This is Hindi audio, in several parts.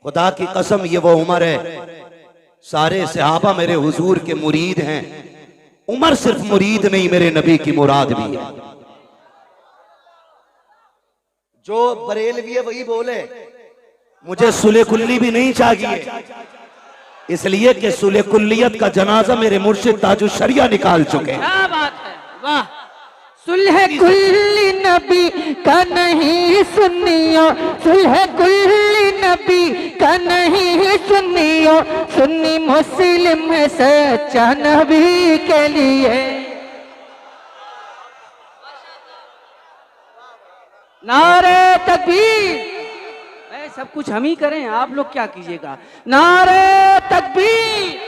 खुदा की कसम ये वो उमर है, सारे सहाबा मेरे हुजूर के मुरीद हैं। उमर सिर्फ मुरीद नहीं, मेरे नबी की मुराद भी है। जो बरेलवी है वही बोले मुझे सुले कुल्ली भी नहीं चाहिए, इसलिए कि सुले कुल्लियत का जनाजा मेरे मुर्शिद ताजुल शरिया निकाल चुके हैं। क्या बात है, वाह। सुलह कुल्ली नबी का नहीं सुनियो, सुलह कुल्ली नबी का नहीं सुनियो, सुन्नी मुस्लिम है सच्चा नबी के लिए। नारे तकबीर। सब कुछ हम ही करें, आप लोग क्या कीजिएगा। नारे तकबीर,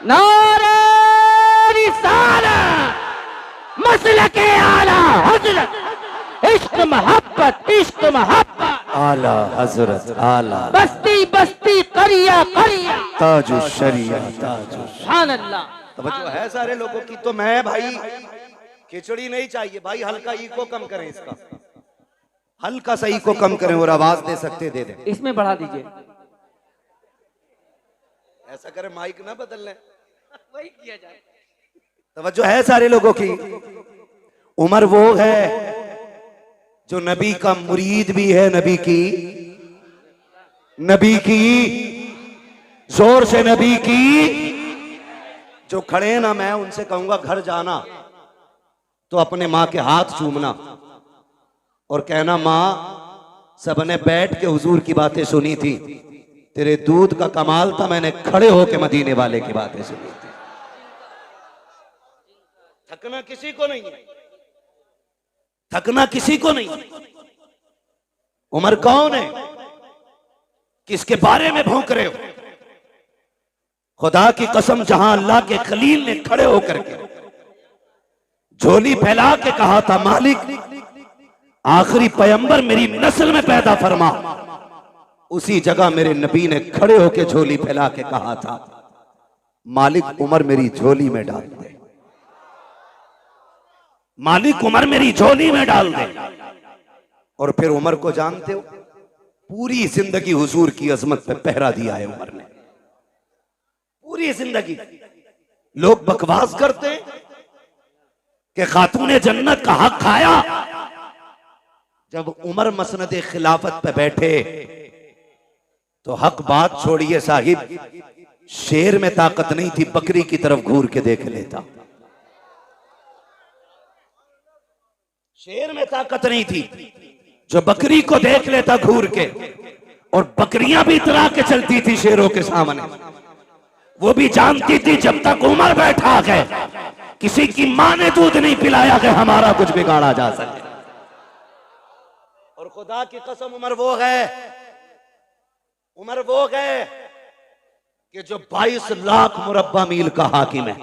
नारे रिसालत, मसलके आला हजरत, इश्क मोहब्बत, इश्क मोहब्बत, आला हजरत, आला बस्ती बस्ती, करिया करिया, ताजुल शरिया, ताजुल। सुभान अल्लाह। तवज्जो है सारे लोगों की। तो मैं भाई खिचड़ी नहीं चाहिए भाई, हल्का ई को कम करें, इसका हल्का सा ई को कम करें और आवाज दे सकते दे दें। इसमें बढ़ा दीजिए। ऐसा करें माइक ना बदल लें, वही किया जाए। तवज्जो है सारे लोगों की। उमर वो है जो नबी का मुरीद भी है, नबी की जोर से नबी की। जो खड़े ना, मैं उनसे कहूंगा घर जाना तो अपने माँ के हाथ चूमना और कहना, माँ सबने बैठ के हुजूर की बातें सुनी थी, तेरे दूध का कमाल था, मैंने खड़े होके मदीने वाले की बातें सुनी थी। थकना किसी को नहीं, थकना किसी को नहीं। उमर कौन है, किसके बारे में भौंक रहे हो? खुदा की कसम, जहां अल्लाह के खलील ने खड़े होकर के झोली फैला के कहा था, मालिक आखिरी पैगंबर मेरी नस्ल में पैदा फरमा, उसी जगह मेरे नबी ने खड़े होकर झोली फैला के कहा था, मालिक उमर मेरी झोली में डाल दे, मालिक उमर मेरी झोली में डाल दे। और फिर उमर को जानते हो, पूरी जिंदगी हुजूर की अजमत पे पहरा दिया है उमर ने, पूरी जिंदगी। लोग बकवास करते हैं कि खातूने जन्नत का हक खाया। जब उमर मसनद खिलाफत पे बैठे तो हक बात छोड़िए साहिब, शेर में ताकत नहीं थी, बकरी की तरफ घूर के देख लेता। शेर में ताकत नहीं थी जो बकरी को देख लेता घूर के, और बकरियां भी इतरा के चलती थी शेरों के सामने। वो भी जानती थी जब तक उमर बैठा है, किसी की मां ने दूध नहीं पिलाया कि हमारा कुछ बिगाड़ा जा सके। और खुदा की कसम, उमर वो है कि जो 22 लाख मुरब्बा मील का हाकिम है,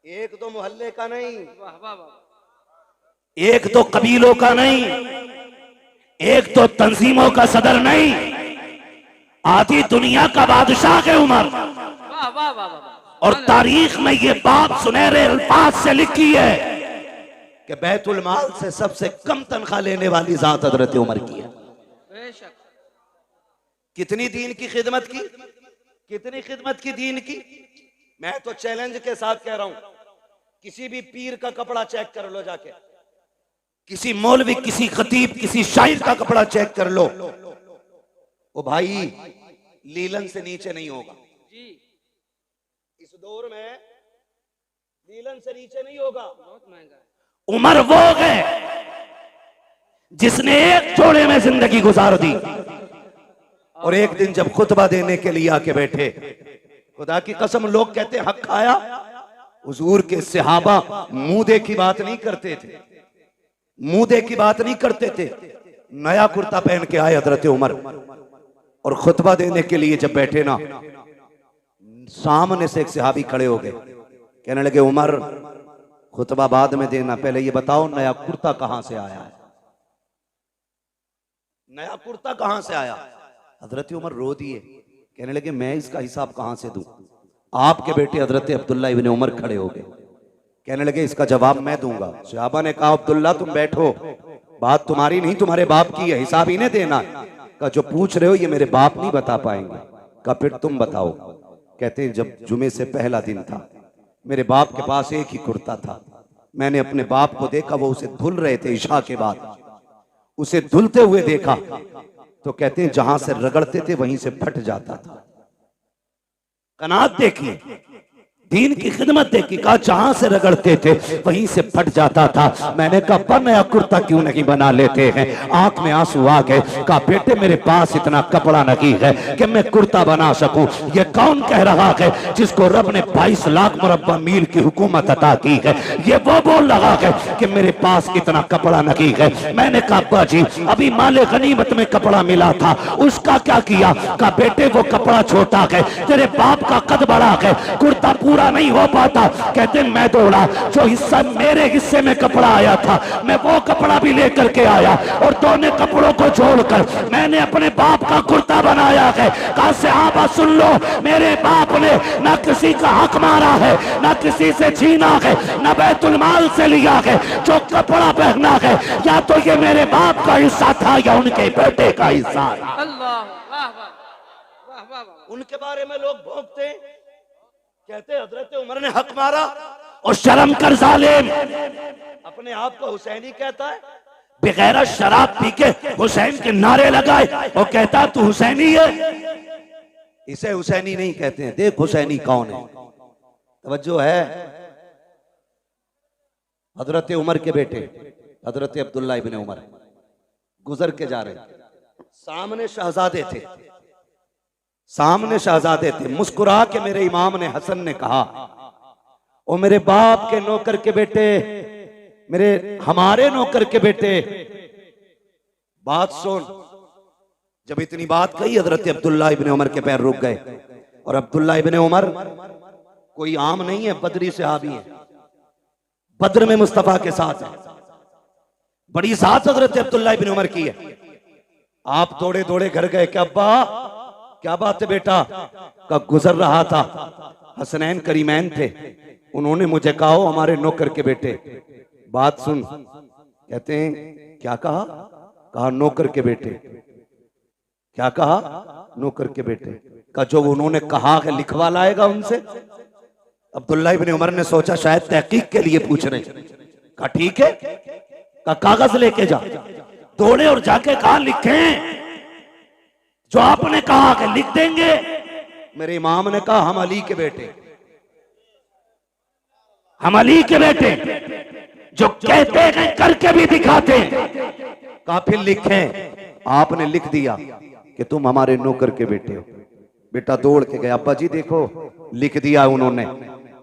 एक तो मोहल्ले का नहीं, एक तो कबीलों का नहीं, एक तो तंजीमों का सदर नहीं, आधी दुनिया का बादशाह है उमर। और तारीख में ये बात सुनहरे अल्फाज से लिखी है कि बैतुल माल से सबसे कम तनख्वाह लेने वाली जात हजरत उमर की है। कितनी दीन की खिदमत की, कितनी खिदमत की दीन की। मैं तो चैलेंज के साथ कह रहा हूं, किसी भी पीर का कपड़ा चेक कर लो जाके, किसी मौलवी, किसी खतीब, किसी शायर का कपड़ा चेक कर लो, वो भाई लीलन से नीचे नहीं होगा। इस दौर में लीलन से नीचे नहीं होगा। बहुत महंगा। उमर वो है जिसने एक जोड़े में जिंदगी गुजार दी, और एक दिन जब खुतबा देने के लिए आके बैठे, खुदा की कसम, लोग कहते हक खाया। हुजूर के सहाबा मुंह की बात नहीं करते थे, मुंह की बात नहीं करते थे। नया कुर्ता पहन के आए हजरत उमर, और खुतबा देने के लिए जब बैठे ना, सामने से एक सहाबी खड़े हो गए, कहने लगे, उमर खुतबा बाद में देना, पहले ये बताओ नया कुर्ता कहां से आया है, नया कुर्ता कहां से आया। हजरत उमर रो दिए, कहने लगे, मैं इसका हिसाब कहां से दूं। आपके बेटे हजरत अब्दुल्ला इब्ने उमर खड़े हो गए, कहने लगे, इसका जवाब मैं दूंगा। सहाबा ने कहा, अब्दुल्ला तुम बैठो, बात तुम्हारी नहीं तुम्हारे बाप की है, हिसाब इन्हें देना है। का जो पूछ रहे हो ये मेरे बाप नहीं बता पाएंगे। का फिर तुम बताओ। कहते हैं जब जुमे से पहला दिन था, मेरे बाप के पास एक ही कुर्ता था। मैंने अपने बाप को देखा, वो उसे धुल रहे थे इशा के बाद। उसे धुलते हुए देखा तो कहते हैं जहां से रगड़ते थे वहीं से फट जाता था। कनात देखी, दीन की खिदमत देखी। कहा जहां से रगड़ते थे वहीं से फट जाता था। मैंने कहा नया कुर्ता क्यों नहीं बना लेते हैं। आंख में आंसू आ गए। कहा बेटे मेरे पास इतना कपड़ा नहीं है कि मैं कुर्ता बना सकूं। ये कौन कह रहा है जिसको रब ने 22 लाख मुरब्बा मील की हुकूमत अता की है। ये वो बोल रहा है कि मेरे पास इतना कपड़ा नहीं है। मैंने कहा अब्बा जी अभी माले गनीमत में कपड़ा मिला था, उसका क्या किया। कहा बेटे वो कपड़ा छोटा है, तेरे बाप का कद बड़ा है, कुर्ता पूरा नहीं हो पाता। कहते मैं दौड़ा, जो हिस्सा मेरे हिस्से में कपड़ा आया था मैं वो कपड़ा भी लेकर के आया और दोनों कपड़ों को जोड़कर मैंने अपने बाप का कुर्ता बनाया है। कहा सहाबा सुन लो, मेरे बाप ने ना किसी का हक मारा है, ना किसी से छीना है, ना बैतुल माल से लिया है। जो कपड़ा पहना है या तो ये मेरे बाप का हिस्सा था या उनके बेटे का हिस्सा था। अल्लाह वाह वाह वाह वाह। उनके बारे में लोग भोंकते, कहते हजरत उमर ने हक मारा। और शर्म कर जालिम, अपने आप को हुसैनी कहता है, बगैर शराब पी के हुसैन के नारे लगाए और कहता तू हुसैनी है। इसे हुसैनी नहीं कहते हैं। देख हुसैनी कौन है, तवज्जो है। हजरत उमर के बेटे हजरत अब्दुल्ला इब्ने उमर गुजर के जा रहे, सामने शहजादे थे, सामने शहजादे थे। मुस्कुरा के मेरे इमाम ने हसन ने कहा, ओ मेरे बाप के नौकर के बेटे, मेरे हमारे नौकर के बेटे, बात सुन। जब इतनी बात कही हजरत अब्दुल्ला इब्ने उमर के पैर रुक गए। और अब्दुल्ला इब्ने उमर कोई आम नहीं है, बदरी सहाबी है, बद्र में मुस्तफा के साथ है। बड़ी साथ हजरत अब्दुल्ला इब्ने उमर की है। आप दौड़े दौड़े घर गए कि अब्बा क्या बात है बेटा। का गुजर रहा था, हसनैन करीमैन थे, उन्होंने मुझे कहा हमारे नौकर के बेटे। बात सुन। कहते हैं क्या कहा। कहा नौकर के बेटे। क्या कहा नौकर के बेटे। का जो उन्होंने कहा है लिखवा लाएगा उनसे। अब्दुल्ला इब्ने उमर ने सोचा शायद तहकीक के लिए पूछ रहे। कहा ठीक है, का कागज लेके जा। दौड़े और जाके कहा लिखें, जो आपने कहा कि लिख देंगे। मेरे इमाम ने कहा हम अली के बेटे, हम अली के बेटे, जो कहते हैं करके भी दिखाते हैं। कहा फिर लिखें। आपने लिख दिया कि तुम हमारे नौकर के बेटे हो। बेटा दौड़ के गया, अब्बा जी देखो लिख दिया उन्होंने।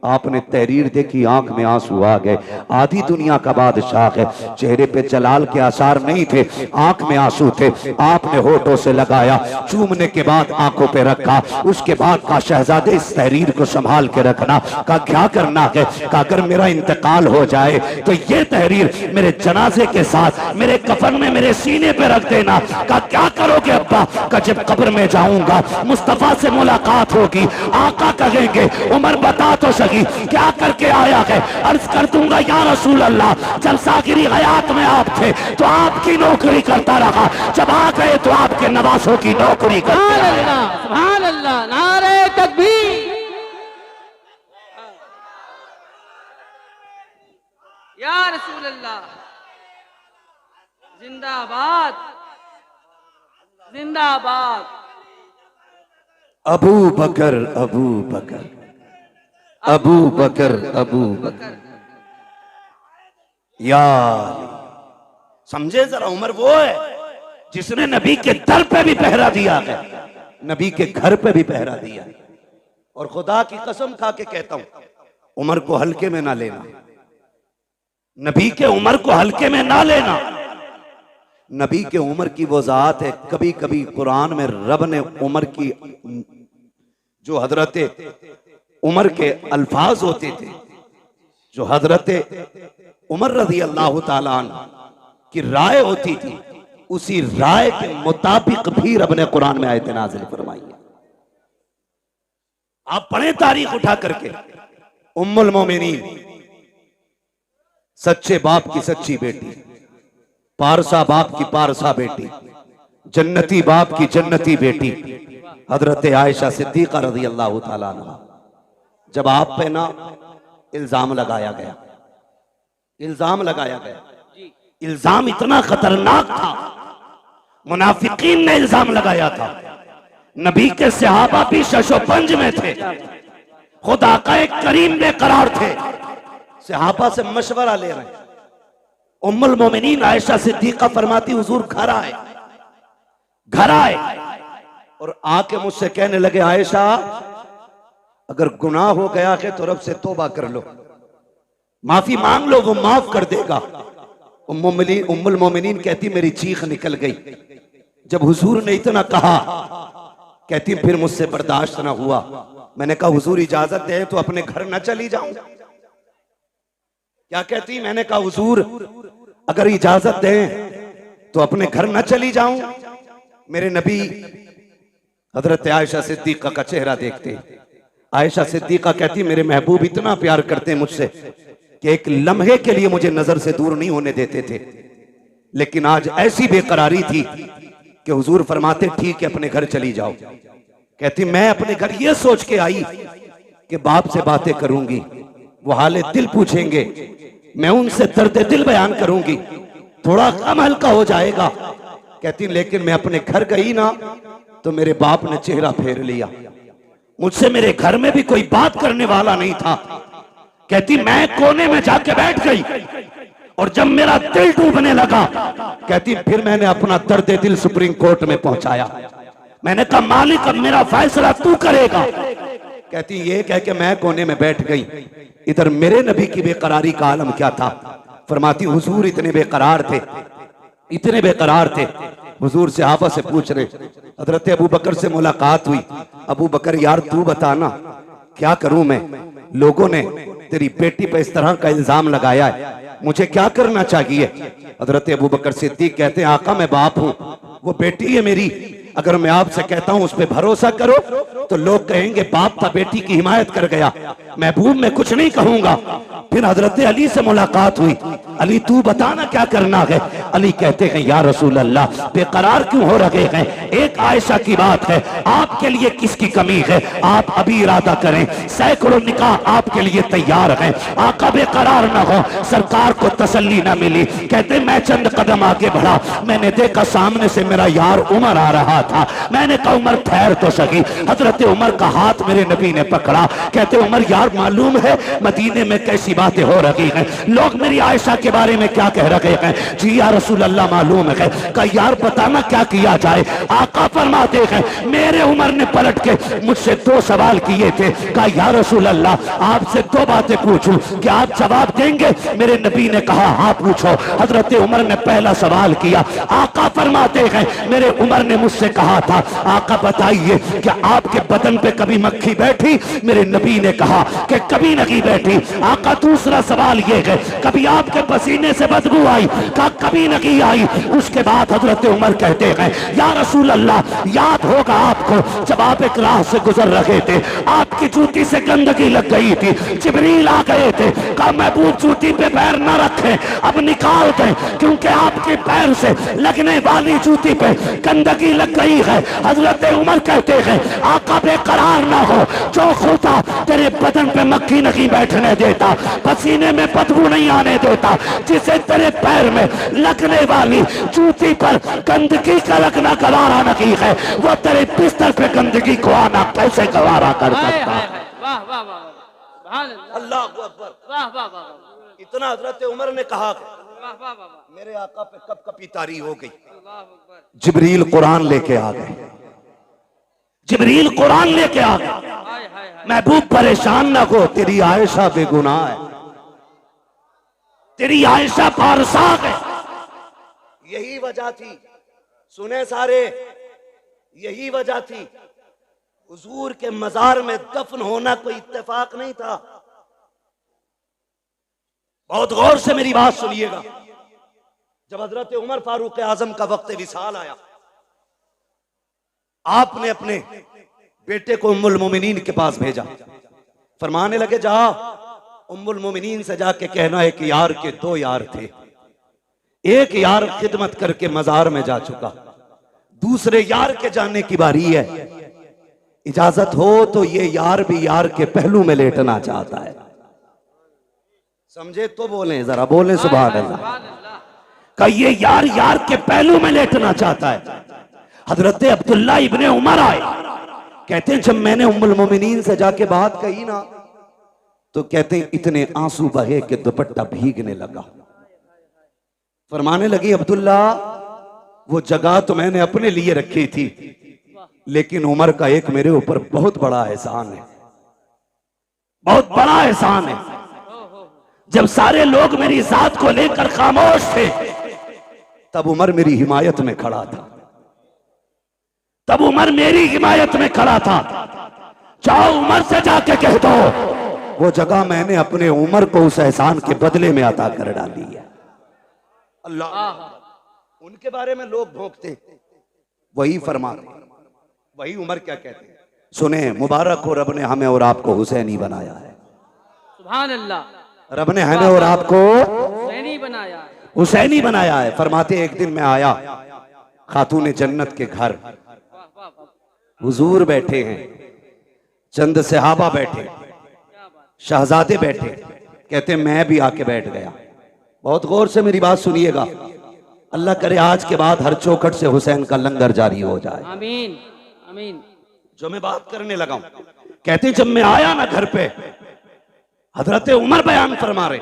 आपने तहरीर देखी, आंख में आंसू आ गए। आधी दुनिया का बादशाह है, चेहरे पे जलाल के आसार नहीं थे, आंख में आंसू थे। आपने होठों से लगाया, चूमने के बाद आंखों पे रखा। उसके बाद का शहजादे इस तहरीर को संभाल के रखना। का क्या करना है। का अगर मेरा इंतकाल हो जाए तो ये तहरीर मेरे जनाजे के साथ मेरे कफन में मेरे सीने पे रख देना। का क्या करोगे अब्बा। का जब कब्र में जाऊंगा मुस्तफा से मुलाकात होगी, आका कहेंगे उमर बता तो क्या करके आया है। अर्ज कर दूंगा या रसूल अल्लाह, जब सागिरी हयात में आप थे तो आपकी नौकरी करता रहा, जब आ गए तो आपके नवासों की नौकरी करता रहा। सुभान अल्लाह, नारे तकबीर। या रसूल अल्लाह, जिंदाबाद जिंदाबाद। अबू बकर अबू बकर अबू बकर अबू बकर। यार समझे जरा, उमर वो है जिसने नबी के दर पे भी पहरा दिया है, नबी के घर पे भी पहरा दिया। और खुदा की कसम खा के कहता हूं उमर को हल्के में ना लेना, नबी के उमर को हल्के में ना लेना। नबी के उमर की वो जात है, कभी कभी कुरान में रब ने उमर की जो हजरत उमर के अल्फाज होते थे, जो हजरत उमर रजी अल्लाह ताला अन्हु की राय होती थी, उसी राय के मुताबिक भी रब ने कुरान में आयत नाज़िल फरमाई है। आप पढ़े तारीख उठा करके, उम्मुल मोमिनीन, सच्चे बाप की सच्ची बेटी, पारसा बाप की पारसा बेटी, जन्नती बाप की जन्नती बेटी हजरत आयशा सिद्दीका रज़ी अल्लाह ताला अन्हा, जब आप पे ना इल्जाम लगाया गया, इल्जाम लगाया गया, इल्जाम इतना खतरनाक था, मुनाफिकीन ने इल्जाम लगाया था, नबी के सहाबा भी शशोपंज में थे, खुदा का एक करीम बेकरार थे, सहाबा से मशवरा ले रहे हैं। उम्मुल मोमिनीन आयशा सिद्दीका फरमाती हुजूर घर आए, घर आए और आके मुझसे कहने लगे आयशा अगर गुनाह हो गया है तो रब से तौबा कर लो, माफी मांग लो, वो माफ कर देगा। उम्मुल मोमिनीन कहती मेरी चीख निकल गई जब हुजूर ने इतना कहा, कहती फिर मुझसे बर्दाश्त ना हुआ, मैंने कहा हुजूर इजाजत दे तो अपने घर न चली जाऊं। क्या कहती? मैंने कहा हुजूर अगर इजाजत दें तो अपने घर न चली जाऊं। मेरे नबी हजरत आयशा सिद्दीका का चेहरा देखते, आयशा सिद्दीका कहती मेरे महबूब इतना प्यार करते मुझसे कि एक लम्हे के लिए मुझे नजर से दूर नहीं होने देते थे, लेकिन आज ऐसी बेकरारी थी कि हुजूर फरमाते ठीक है अपने घर चली जाओ। कहती मैं अपने घर ये सोच के आई कि बाप से बातें करूंगी, वो हाले दिल पूछेंगे, मैं उनसे दर्द दिल बयान करूंगी, थोड़ा कम हल्का हो जाएगा। कहती लेकिन मैं अपने घर गई ना तो मेरे बाप ने चेहरा फेर लिया, मुझसे मेरे घर में भी कोई बात करने वाला नहीं था। कहती मैं कोने में जाके बैठ गई और जब मेरा दिल डूबने लगा, कहती फिर मैंने अपना दर्द दिल सुप्रीम कोर्ट में पहुंचाया, मैंने कहा मालिक अब मेरा फैसला तू करेगा। कहती ये कह के मैं कोने में बैठ गई। इधर मेरे नबी की बेकरारी का आलम क्या था। फरमाती हुजूर इतने बेकरार थे, इतने बेकरार थे, हुजूर सहाबा से पूछ रहे, हजरत अबू बकर से मुलाकात हुई, अबू बकर यार तू बताना क्या करूं मैं, लोगों ने तेरी बेटी पे इस तरह का इल्जाम लगाया है, मुझे क्या करना चाहिए। हजरत अबू बकर सिद्दीक कहते हैं आका मैं बाप हूं, वो बेटी है मेरी, अगर मैं आपसे कहता हूं उस पर भरोसा करो तो लोग कहेंगे बाप था बेटी की हिमायत कर गया, महबूब मैं कुछ नहीं कहूंगा। फिर हजरत अली से मुलाकात हुई, अली तू बताना क्या करना है। अली कहते हैं या रसूल अल्लाह बेकरार क्यों हो रहे हैं, एक आयशा की बात है, आपके लिए किसकी कमी है, आप अभी इरादा करें, सैकड़ों निकाह आपके लिए तैयार हैं, आका बेकरार ना हो। सरकार को तसल्ली ना मिली, कहते मैं चंद कदम आगे बढ़ा, मैंने देखा सामने से मेरा यार उमर आ रहा था, मैंने कहा उमर ठहर तो सही। हजरत उमर का हाथ मेरे नबी ने पकड़ा, कहते उमर यार मालूम है मदीने में कैसी बातें हो रही हैं, लोग मेरी आयशा के बारे में क्या कह रहे हैं। जी या रसूल अल्लाह मालूम है। कहा यार बताना क्या किया जाए। आका फरमाते हैं मेरे उमर ने पलट के मुझसे दो सवाल किए थे, कहा या रसूल अल्लाह आपसे दो बातें पूछूं, क्या आप जवाब देंगे। मेरे नबी ने कहा हाँ पूछो। हजरत उमर ने पहला सवाल किया, आका फरमाते हैं मेरे उमर ने मुझसे कहा था आका बताइए क्या आपके बदन पे कभी मक्खी बैठी। मेरे नबी ने कहा कि कभी नहीं बैठी। आका दूसरा सवाल ये है कभी आपके पसीने से बदबू आई, कहा कभी नहीं आई। उसके बाद हजरत उमर कहते हैं या रसूल अल्लाह याद होगा आपको जब आप एक राह से गुजर रहे थे, आपकी जूती से गंदगी लग गई थी, जिब्रील आ गए थे, कहा महबूब जूती पे पैर न रखें, अब निकाल दें क्योंकि आपके पैर से लगने वाली जूती पे गंदगी लग गई है। हजरत उमर कहते हैं आका बेकरार ना हो, जो खुदा तेरे बदन पे मक्खी नहीं बैठने देता, पसीने में बदबू नहीं आने देता, जिसे तेरे पैर में लगने वाली जूती पर गंदगी का लगना गवारा नहीं है, वो तेरे बिस्तर पे गंदगी को आना कैसे गवारा कर सकता। वाह वाह वाह अल्लाह अकबर, वाह वाह वाह, इतना हजरत उमर ने कहा वाह वाह वाह, मेरे आका पे कब कपी तारी हो गई। अल्लाह अकबर, जिब्रील कुरान लेके आ गए, जिब्रील कुरान लेके आ गए। हाय हाय हाय, महबूब परेशान ना हो, तेरी आयशा बेगुनाह है, तेरी आयशा पारसाक है। यही वजह थी, सुने सारे, यही वजह थी हुजूर के मजार में दफन होना कोई इत्तेफाक नहीं था। बहुत गौर से मेरी बात सुनिएगा। जब हजरत उमर फारूक आजम का वक्त विसाल आया, आपने अपने बेटे को उम्मुल मोमिनीन के पास भेजा, फरमाने लगे जा उम्मुल मोमिनीन से जाके कहना है कि यार के दो यार थे, एक यार खिदमत करके मजार में जा चुका, दूसरे यार के जाने की बारी है। इजाजत हो तो ये यार भी यार के पहलू में लेटना चाहता है। समझे तो बोले, जरा बोले सुभान अल्लाह। का ये यार यार के पहलू में लेटना चाहता है। हजरत अब्दुल्ला इब्ने उमर आए, कहते हैं जब मैंने उम्मुल मोमिनीन से जाके बात कही ना, तो कहते हैं इतने आंसू बहे कि दुपट्टा भीगने लगा। फरमाने लगी अब्दुल्ला वो जगह तो मैंने अपने लिए रखी थी, लेकिन उमर का एक मेरे ऊपर बहुत बड़ा एहसान है, बहुत बड़ा एहसान है। जब सारे लोग मेरी जात को लेकर खामोश थे, तब उमर मेरी हिमायत में खड़ा था, तब उमर मेरी हिमायत में खड़ा था। जाओ उमर से जाके कह दो वो जगह मैंने अपने उमर को उस एहसान के बदले में अता कर डाली है। अल्लाह उनके बारे में लोग भोंकते, वही फरमाते, वही उमर क्या कहते हैं। सुने, मुबारक हो रब ने हमें और आपको हुसैनी बनाया है। सुभान अल्लाह, रब ने हमें और आपको हुसैनी बनाया है, हुसैनी बनाया है। फरमाते एक दिन मैं आया खातून जन्नत के घर, हुजूर बैठे हैं, चंद सहाबा बैठे, शहजादे बैठे। कहते मैं भी आके बैठ गया। बहुत गौर से मेरी बात सुनिएगा, अल्लाह करे आज के बाद हर चौखट से हुसैन का लंगर जारी हो जाए। आमीन आमीन। जो मैं बात करने लगा हूं, कहते जब मैं आया ना घर पे, हजरत उमर बयान फरमा रहे,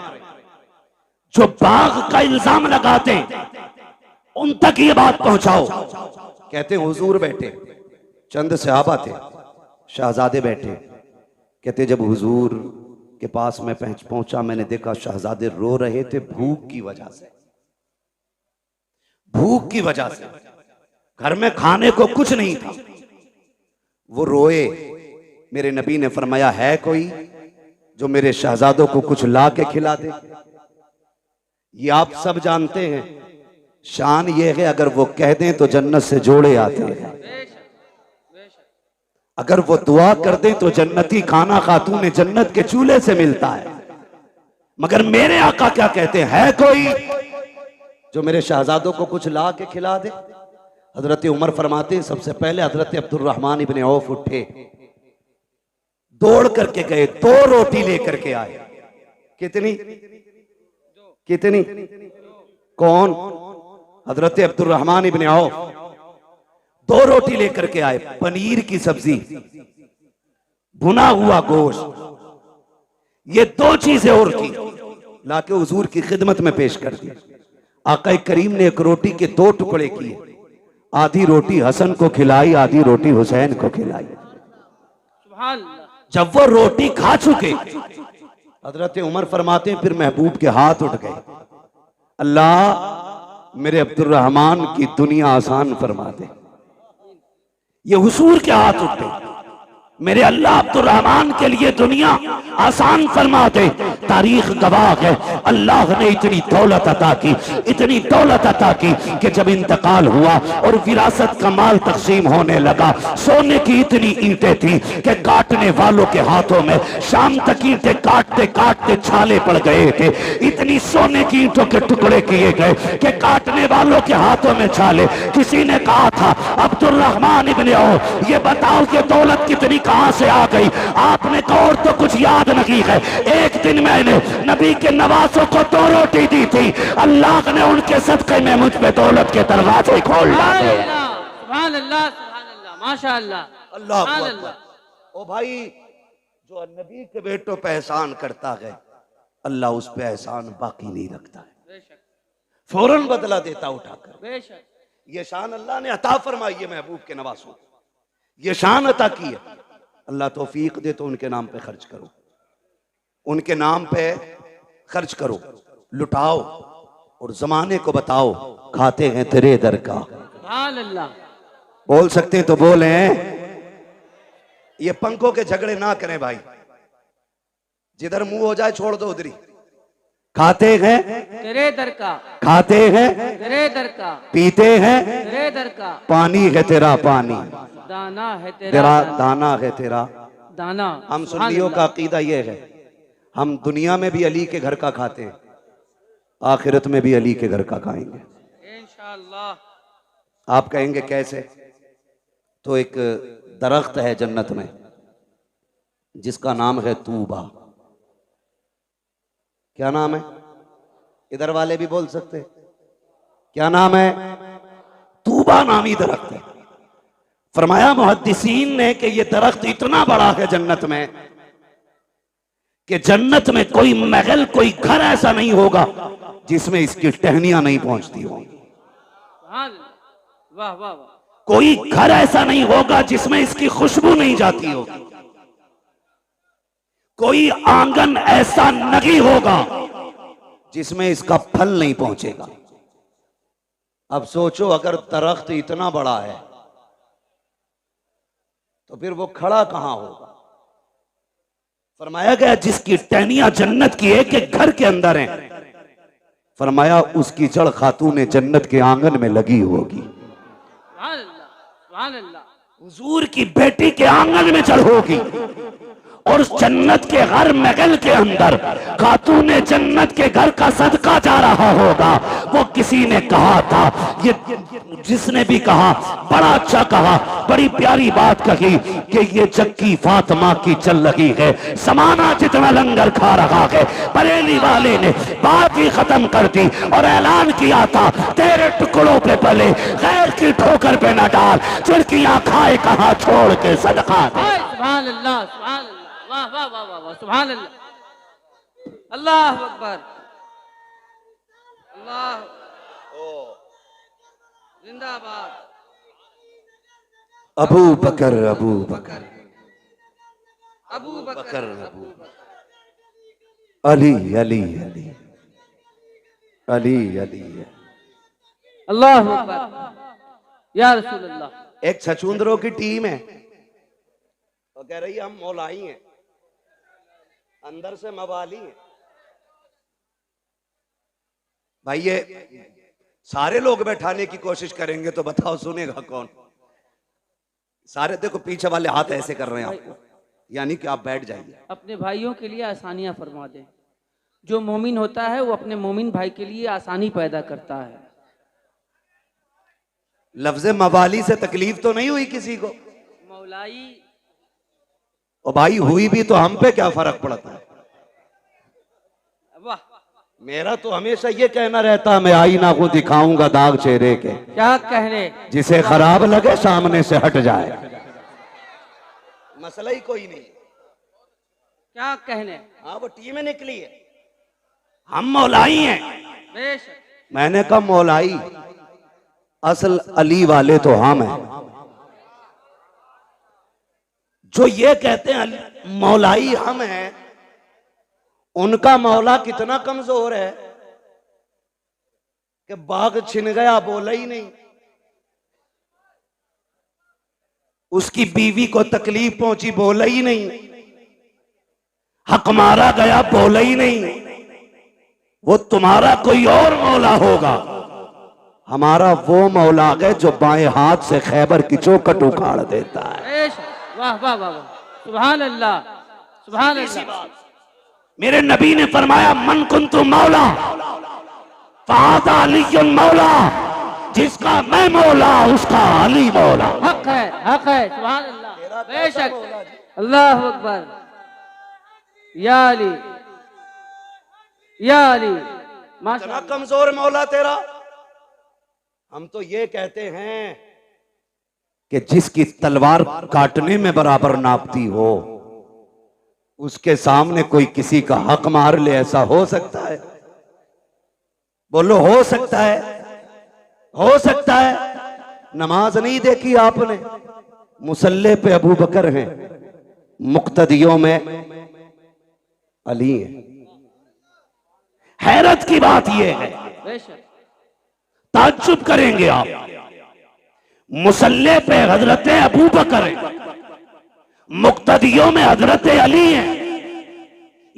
जो बाग का इल्जाम लगाते उन तक ये बात पहुंचाओ। कहते हुजूर बैठे, चंद सहाबा थे, शहजादे बैठे। कहते जब हुजूर के पास मैं पहुंचा, मैंने देखा शहजादे रो रहे थे भूख की वजह से, भूख की वजह से। घर में खाने को कुछ नहीं था, वो रोए। मेरे नबी ने फरमाया है कोई जो मेरे शहजादों को कुछ ला के खिला दे। ये आप सब जानते हैं, शान ये है अगर वो कह दें तो जन्नत से जोड़े आते हैं, अगर वो दुआ कर दें तो जन्नती खाना खातून जन्नत के चूल्हे से मिलता है। मगर मेरे आका क्या कहते हैं, है कोई जो मेरे शहजादों को कुछ ला के खिला दे। हजरत उमर फरमाते हैं सबसे पहले हजरत अब्दुर्रहमान इब्ने औफ उठे, दौड़ करके गए, 2 रोटी लेकर के आए। कितनी कितनी? कौन? हजरत अब्दुर्रहमान इब्ने औफ 2 रोटी लेकर के आए, पनीर की सब्जी, भुना हुआ गोश्त, ये 2 चीजें और थी, लाके हुजूर की खिदमत में पेश कर दी। आका करीम ने एक रोटी के 2 टुकड़े किए, आधी रोटी हसन को खिलाई, आधी रोटी हुसैन को खिलाई। जब वो रोटी खा चुके, हजरत उमर फरमाते हैं फिर महबूब के हाथ उठ गए, अल्लाह मेरे अब्दुर्रहमान की दुनिया आसान फरमा दे। ये हुजूर के हाथ उठे, मेरे अल्लाह अब्दुर्रहमान के लिए दुनिया आसान फरमा दे। तारीख गवाह है, अल्लाह ने इतनी दौलत अता की, इतनी दौलत अता की कि जब इंतकाल हुआ और विरासत का माल तकसीम होने लगा, सोने की इतनी ईंटें थी कि काटने वालों के हाथों में शाम तक ईंटें काटते काटते छाले पड़ गए थे। इतनी सोने की ईंटों के टुकड़े किए गए कि काटने वालों के हाथों में छाले। किसी ने कहा था अब्दुर्रहमान इब्ने औफ, ये बताओ कि दौलत कितनी कहां से आ गई? आपने कहा और तो कुछ याद नहीं है, एक दिन मैंने नबी के नवासों को 2 रोटी दी थी, अल्लाह ने उनके सदके में मुझ पे दौलत के दरवाजे खोल डाले। सुभान अल्लाह, सुभान अल्लाह, माशाअल्लाह, अल्लाह अल्लाह। ओ भाई, जो नबी के बेटों पे एहसान करता है, अल्लाह उस पे एहसान बाकी नहीं रखता है, फौरन बदला देता उठाकर। ये शान अल्लाह ने अता फरमाई है महबूब के नवासों, ये शान अता की है। अल्लाह तौफीक दे तो उनके नाम पे खर्च करो, उनके नाम पे खर्च करो, लुटाओ और जमाने को बताओ खाते हैं तेरे दर का। सुभान अल्लाह। बोल सकते हैं तो बोले। ये पंखों के झगड़े ना करें भाई, जिधर मुंह हो जाए छोड़ दो उधरी। खाते हैं तेरे दर का, खाते हैं तेरे दर का, पीते हैं तेरे दर का, पानी है तेरा पानी, दाना है तेरा दाना है तेरा दाना। हम सुन्नियों का अकीदा ये है, हम दुनिया में भी अली के घर का खाते हैं, आखिरत में भी अली के घर का खाएंगे इंशाअल्लाह। आप कहेंगे कैसे? तो एक दरख्त है जन्नत में जिसका नाम है तूबा। क्या नाम है? इधर वाले भी बोल सकते हैं। क्या नाम है? तूबा नामी दरख्त है। फरमाया मुहद्दिसीन ने कि यह दरख्त इतना बड़ा है जन्नत में कि जन्नत में कोई महल, कोई घर ऐसा नहीं होगा जिसमें इसकी टहनियां नहीं पहुंचती होंगी। वाह वाह वाह। कोई घर ऐसा नहीं होगा जिसमें इसकी खुशबू नहीं जाती होगी। कोई आंगन ऐसा नहीं होगा जिसमें इसका फल नहीं पहुंचेगा। अब सोचो, अगर दरख्त इतना बड़ा है तो फिर वो खड़ा कहां होगा? फरमाया गया जिसकी टहनियां जन्नत की एक एक घर के अंदर हैं, फरमाया उसकी जड़ खातून जन्नत के आंगन में लगी होगी। हुजूर की बेटी के आंगन में जड़ होगी और उस जन्नत के हर महल के अंदर खातून जन्नत के घर का सदका जा रहा होगा। वो किसी ने कहा था, ये जिसने भी कहा बड़ा अच्छा कहा, बड़ी प्यारी बात कही कि ये जक्की फातिमा की चल रही है, समाना जितना लंगर खा रहा है। बरेली वाले ने बात ही खत्म कर दी और ऐलान किया था, तेरे टुकड़ों पे पले गैर की ठोकर पे न डाल, चिड़कियां खाए कहां छोड़ के सदका दे। सुभान अल्लाह, सुभान अल्लाह, वाह वाह वाह वाह वाह, सुभान अल्लाह, अल्लाह अकबर, अल्लाह जिंदाबाद। अबू बकर, अबू बकर, अबू बकर, अबू बकर, अली अली अली अली अली। अल्लाह अकबर या रसूल अल्लाह। एक छछूंदरों की टीम है तो कह रही है हम मौलाई हैं, अंदर से मवाली हैं। भाई ये सारे लोग बैठाने की कोशिश करेंगे तो बताओ सुनेगा कौन? सारे देखो पीछे वाले हाथ ऐसे कर रहे हैं आपको, यानी कि आप बैठ जाइए। अपने भाइयों के लिए आसानियां फरमा दें। जो मोमिन होता है वो अपने मोमिन भाई के लिए आसानी पैदा करता है। लफ्ज़े मवाली से तकलीफ तो नहीं हुई किसी को? मौलाई और भाई हुई भी तो हम पे क्या फर्क पड़ता है? वाह। मेरा तो हमेशा ये कहना रहता है, मैं आईना को दिखाऊंगा दाग चेहरे के, क्या कहने, जिसे खराब लगे सामने से हट जाए। मसला ही कोई नहीं। क्या कहने। हाँ वो टीम निकली है, हम मौलाई हैं। बेशक। मैंने कहा मौलाई, असल अली वाले तो हम हैं। जो ये कहते हैं मौलाई हम हैं, उनका मौला कितना कमजोर है कि बाघ छिन गया बोला ही नहीं, उसकी बीवी को तकलीफ पहुंची बोला ही नहीं, हक मारा गया बोला ही नहीं। वो तुम्हारा कोई और मौला होगा, हमारा वो मौला है जो बाएं हाथ से खैबर की चौखट उखाड़ देता है। वाह वाह वाह वाह, सुभान अल्लाह, सुभान अल्लाह। मेरे नबी ने फरमाया मन कुन्तु मौला फ़हाज़ा अलीयुन मौला, जिसका मैं मौला उसका अली मौला। हक है, हक है, सुभान अल्लाह, बेशक। अल्लाह अकबर, या अली, या अली, इतना कमजोर मौला तेरा। हम तो ये कहते हैं कि जिसकी तलवार काटने में बराबर नापती हो, उसके सामने कोई किसी का हक मार ले, ऐसा हो सकता है? बोलो हो सकता है? हो सकता है। नमाज नहीं देखी आपने? मुसल्ले पे अबू बकर हैं, मुक्तदियों में अली है। हैरत की बात यह है, ताज्जुब करेंगे आप, मुसल्ले पे हजरत अबू बकर है, मुक्तदियों में हजरत अली है।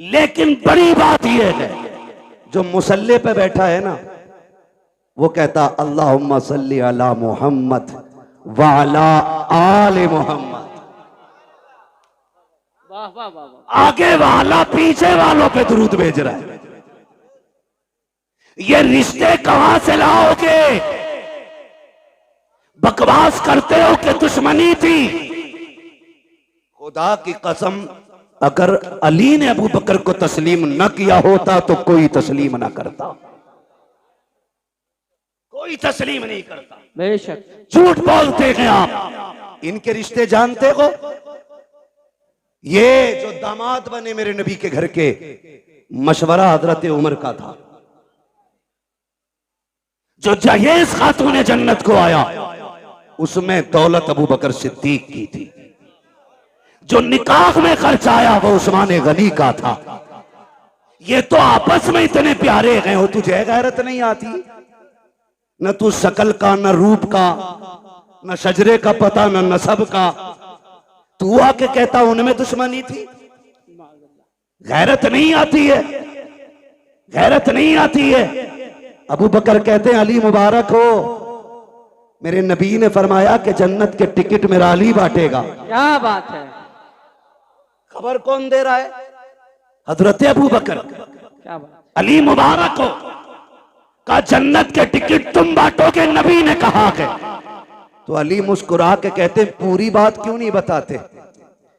लेकिन बड़ी बात यह है, जो मुसल्ले पे बैठा है ना, वो कहता अल्लाहुम्मा सल्ली अला मुहम्मद व अला आले मुहम्मद। वाह वाह वाह। आगे वाला पीछे वालों पे दुरूद भेज रहा है। ये रिश्ते कहां से लाओगे? बकवास करते हो कि दुश्मनी थी। खुदा की कसम, अगर अली ने अबू बकर को तस्लीम न किया होता तो कोई तस्लीम ना करता, कोई तस्लीम नहीं करता। बेशक। झूठ बोलते हैं आप। इनके रिश्ते जानते हो? ये जो दामाद बने मेरे नबी के घर के, मशवरा हजरत उमर का था। जो जहेज खातून जन्नत को आया, उसमें दौलत अबू बकर सिद्दीक की थी। जो निकाह में खर्च आया वो उस्मान गनी का था। ये तो आपस में इतने प्यारे हैं, हो तुझे गैरत नहीं आती? न तू शकल का, न रूप का, न शजरे का पता, न नसब का। तू आके कहता उनमें दुश्मनी थी। गैरत नहीं आती है, गैरत नहीं आती है। अबू बकर कहते हैं अली मुबारक हो, मेरे नबी ने फरमाया कि जन्नत के टिकट मेरा अली बांटेगा। क्या बात है। खबर कौन दे रहा है? हजरत अबू बकर। क्या बात। अली मुबारक हो का जन्नत के टिकट तुम बांटोगे, नबी ने कहा है। तो अली मुस्कुरा के कहते पूरी बात क्यों नहीं बताते?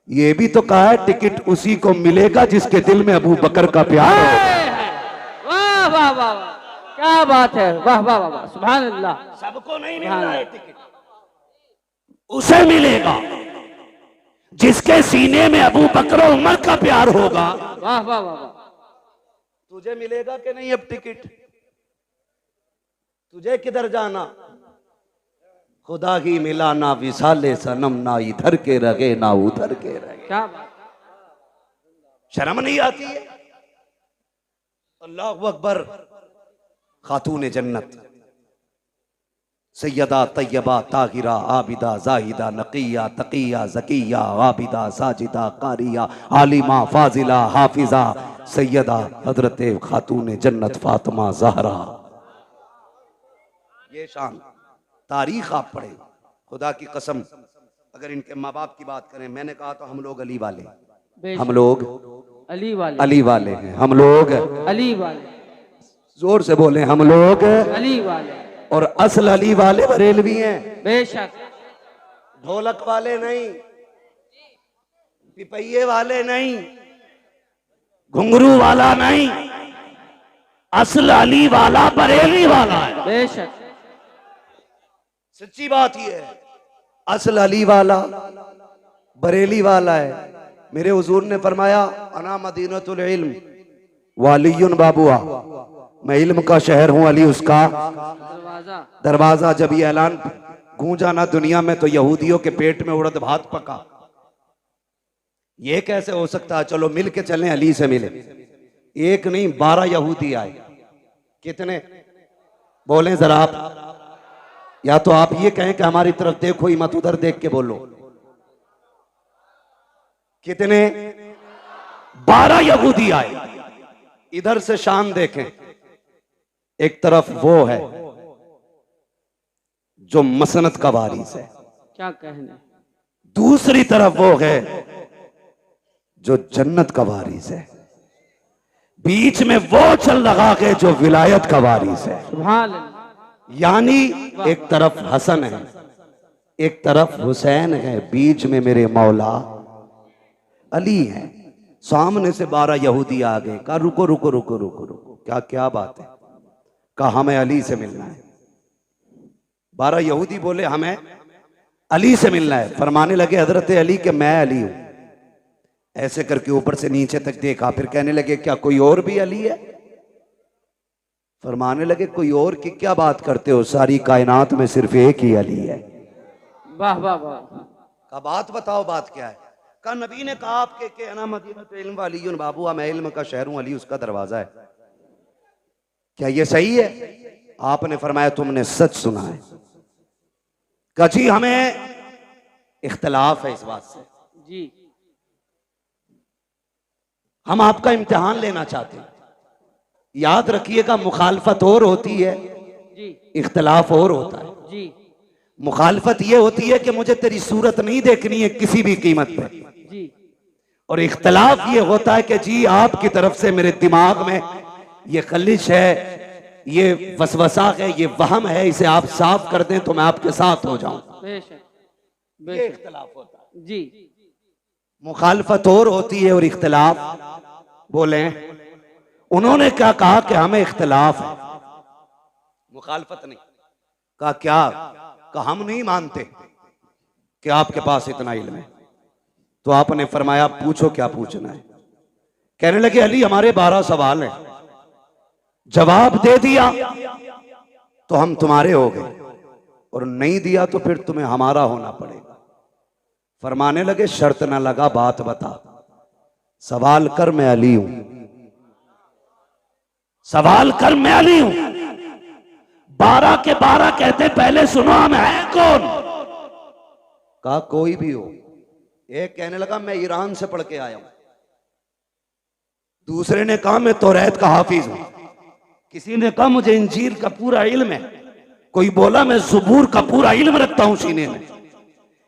ये भी तो कहा है टिकट उसी को मिलेगा जिसके दिल में अबू बकर का प्यार हो। वाह वाह वाह वाह, क्या बात है। वाह वाह वाह वाह, सुभान अल्लाह। सबको नहीं मिल रहा है टिकट, उसे मिलेगा जिसके सीने में अबू बकर और उमर का प्यार होगा। वाह वाह वाह वाह। तुझे मिलेगा कि नहीं अब टिकट? तुझे किधर जाना? खुदा ही मिला ना विसाले सनम, ना इधर के रगे ना उधर के रगे। क्या बात। शर्म नहीं आती है? अल्लाहु अकबर। खातून जन्नत सैयदा तैयबा ताहिरा आबिदा जाहिदा नकिया तकिया जकिया आबिदा साजिदा कारिया आलिमा फाजिला हाफिजा सैयदा हजरत खातून जन्नत फातिमा ज़हरा। ये शान तारीख आप पढ़े, खुदा की कसम। अगर इनके माँ बाप की बात करें, मैंने कहा तो हम लोग अली वाले, हम लोग अली वाले, अली वाले हैं, हम लोग अली वाले। जोर से बोले, हम लोग अली वाले। और असल अली वाले बरेलवी हैं। बेशक। ढोलक वाले नहीं, पिपैये वाले नहीं, घुंघरू वाला नहीं, असल अली वाला बरेली वाला है। बेशक। सच्ची बात ये है, असल अली वाला बरेली वाला है। मेरे हुजूर ने फरमाया अना मदीनतुल इल्म वालियुन बाबुआ, मैं इल्म का शहर हूं, अली उसका दरवाजा। जब ये ऐलान गूंजा ना दुनिया में, तो यहूदियों के पेट में उड़द भात पका। ये कैसे हो सकता है? चलो मिल के चलें, अली से मिले। एक नहीं 12 यहूदी आए। कितने बोलें जरा आप? या तो आप ये कहें कि हमारी तरफ देखो ही मत, उधर देख के बोलो। कितने? 12 यहूदी आए। इधर से शान देखें, एक तरफ वो है जो मसनत का वारिस है, क्या कहने। दूसरी तरफ वो है जो जन्नत का वारिस है, बीच में वो चल रहा है जो विलायत का वारिस है। सुभान अल्लाह। यानी एक तरफ हसन है, एक तरफ हुसैन है, बीच में मेरे मौला अली है। सामने से 12 यहूदी आ गए, कहा रुको रुको रुको रुको रुको, क्या क्या बात है? कहा हमें अली से मिलना है। 12 यहूदी बोले हमें अली से मिलना है। फरमाने लगे हजरत अली के मैं अली हूं। ऐसे करके ऊपर से नीचे तक देखा, फिर कहने लगे क्या कोई और भी अली है? फरमाने लगे कोई और की क्या बात करते हो, सारी कायनात में सिर्फ एक ही अली है। वाह वाह वाह। का बात बताओ, बात क्या है? का नबी ने कहा आपके के अना मदीनतुल इल्म वालियुन बाबुआ, मैं इल्म का शहर हूं, अली उसका दरवाजा है। क्या ये सही है? आपने फरमाया तुमने सच सुना है। कहा जी हमें इख्तलाफ है इस बात से जी। हम आपका इम्तिहान लेना चाहते हैं। याद रखिएगा, मुखालफत और होती है जी, इख्तलाफ और होता है जी। मुखालफत ये होती है कि मुझे तेरी सूरत नहीं देखनी है किसी भी कीमत पे जी। और इख्तलाफ ये होता है कि जी आपकी तरफ से मेरे दिमाग में ये खलिश है, ये वसवसा है, ये वहम है, इसे आप साफ कर दें तो मैं आपके साथ हो जाऊं। बेशक ये बेशक इख्तिलाफ होता है। जी। मुखालफत और होती है और इख्तिलाफ बोले। उन्होंने क्या कहा कि हमें इख्तिलाफ है, मुखालफत नहीं। कहा क्या? कहा हम नहीं मानते कि आपके पास इतना इल्म है। तो आपने फरमाया पूछो क्या पूछना है। कहने लगे अली हमारे 12 सवाल हैं, जवाब दे दिया तो हम तुम्हारे हो गए, और नहीं दिया तो फिर तुम्हें हमारा होना पड़ेगा। फरमाने लगे शर्त ना लगा, बात बता, सवाल कर मैं अली हूं, सवाल कर मैं अली हूं। 12 के 12 कहते पहले सुनो हम हैं कौन? कहा कोई भी हो। एक कहने लगा मैं ईरान से पढ़ के आया हूं, दूसरे ने कहा मैं तौरात का हाफिज हूं, किसी ने कहा मुझे इंजील का पूरा इल्म है, कोई बोला मैं ज़बूर का पूरा इल्म रखता हूं सीने में,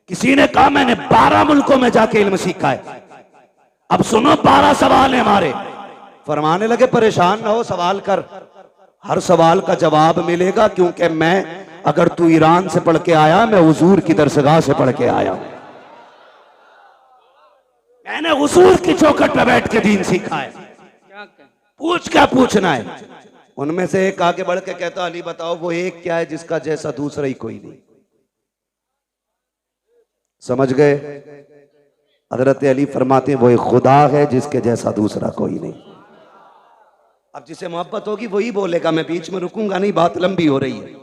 किसी ने कहा मैंने 12 मुल्कों में जाके इल्म सीखा है। अब सुनो 12 सवाल है हमारे। फरमाने लगे परेशान ना हो, सवाल कर, हर सवाल का जवाब मिलेगा, क्योंकि मैं, अगर तू ईरान से पढ़ के आया, मैं हुजूर की दरसगाह से पढ़ के आया हूं, मैंने हुजूर की चौखट पे बैठ के दीन सीखा है। पूछ क्या पूछना है? उनमें से एक आगे बढ़ के कहता अली बताओ वो एक क्या है जिसका जैसा दूसरा ही कोई नहीं। समझ गए? हजरत अली फरमाते हैं वो एक खुदा है जिसके जैसा दूसरा कोई नहीं। अब जिसे मोहब्बत होगी वही बोलेगा, मैं बीच में रुकूंगा नहीं, बात लंबी हो रही है।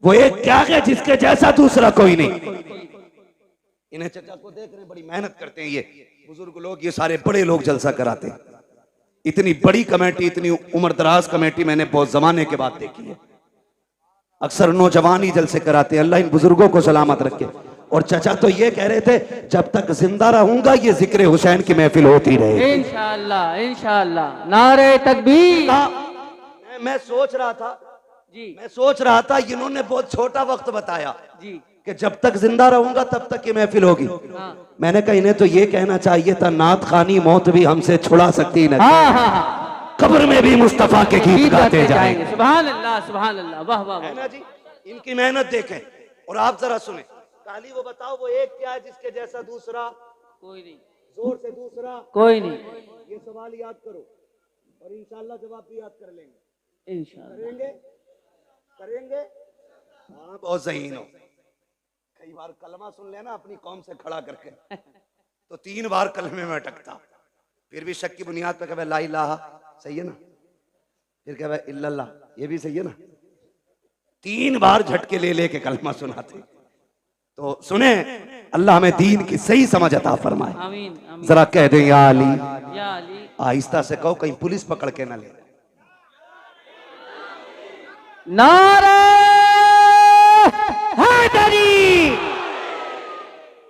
वो एक क्या है जिसके जैसा दूसरा कोई नहीं। इन्हें चचा को देख रहे हैं, बड़ी मेहनत करते हैं ये बुजुर्ग लोग, ये सारे बड़े लोग जलसा कराते हैं। इतनी बड़ी कमेटी, इतनी उम्र दराज कमेटी मैंने बहुत जमाने के बाद देखी है। अक्सर नौजवान ही जलसे कराते हैं। अल्लाह इन बुजुर्गों को सलामत रखे। और चचा तो ये कह रहे थे जब तक जिंदा रहूंगा ये जिक्र हुसैन की महफिल होती रहेगी इंशाअल्लाह इंशाअल्लाह। नारे तकबीर। मैं सोच रहा था जी, मैं सोच रहा था इन्होंने बहुत छोटा वक्त बताया जी कि जब तक जिंदा रहूंगा तब तक ये महफिल होगी। हाँ। मैंने कहा इन्हें तो ये कहना चाहिए था नात खानी मौत भी हमसे छुड़ा सकती न, हाँ हाँ हाँ। कब्र में भी मुस्तफा के गीत गाते जाएंगे। सुभान अल्लाह सुभान अल्लाह। वाह वाह है ना जी? इनकी मेहनत देखें। और आप जरा सुने, काली वो बताओ वो एक क्या है जिसके जैसा दूसरा कोई नहीं, जोर से दूसरा कोई नहीं। ये सवाल याद करो और इंशाल्लाह जवाब भी याद कर लेंगे। इंशाअल्लाह करेंगे करेंगे। हाँ बहुत ज़हीन हो। कई बार कलमा सुन लेना अपनी कौम से खड़ा करके तो 3 बार कलमे में अटकता, फिर भी शक की बुनियाद पे कहे ला इलाहा, सही है ना, फिर कहे इल्लल्लाह, ये भी सही है ना। 3 बार झटके ले लेके कलमा सुनाते। तो सुने, अल्लाह हमें दीन की सही समझ अता फरमाए। आमीन आमीन। जरा कह दे या अली, या अली। आहिस्ता से कहो कहीं पुलिस पकड़ के ना ले। नारा हैदरी।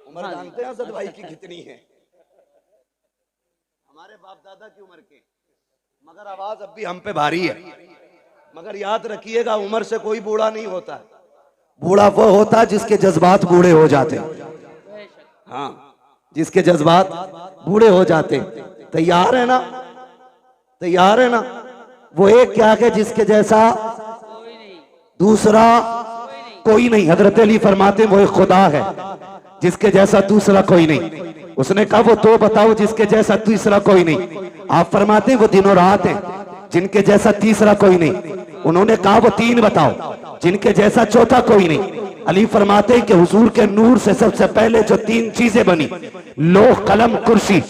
उम्र जानते हैं असद भाई की कितनी है? हमारे बाप दादा की उम्र के, मगर आवाज अब भी हम पे भारी है। मगर याद रखिएगा उम्र से कोई बूढ़ा नहीं होता। बूढ़ा वो होता है जिसके जज्बात बूढ़े हो जाते। हाँ, जिसके जज्बात बूढ़े हो जाते। तैयार है ना? तैयार है ना? वो एक क्या है जिसके जैसा दूसरा कोई नहीं। हजरत अली फरमाते वो एक खुदा है जिसके जैसा दूसरा कोई नहीं। उसने कहा वो 2 बताओ जिसके जैसा तीसरा कोई नहीं। आप फरमाते वो दिन और रात है जिनके जैसा तीसरा कोई नहीं। उन्होंने कहा वो 3 बताओ जिनके जैसा चौथा कोई नहीं। अली फरमाते हैं कि हुजूर के नूर से सबसे पहले जो 3 चीजें बनी, लोह कलम कुर्सी,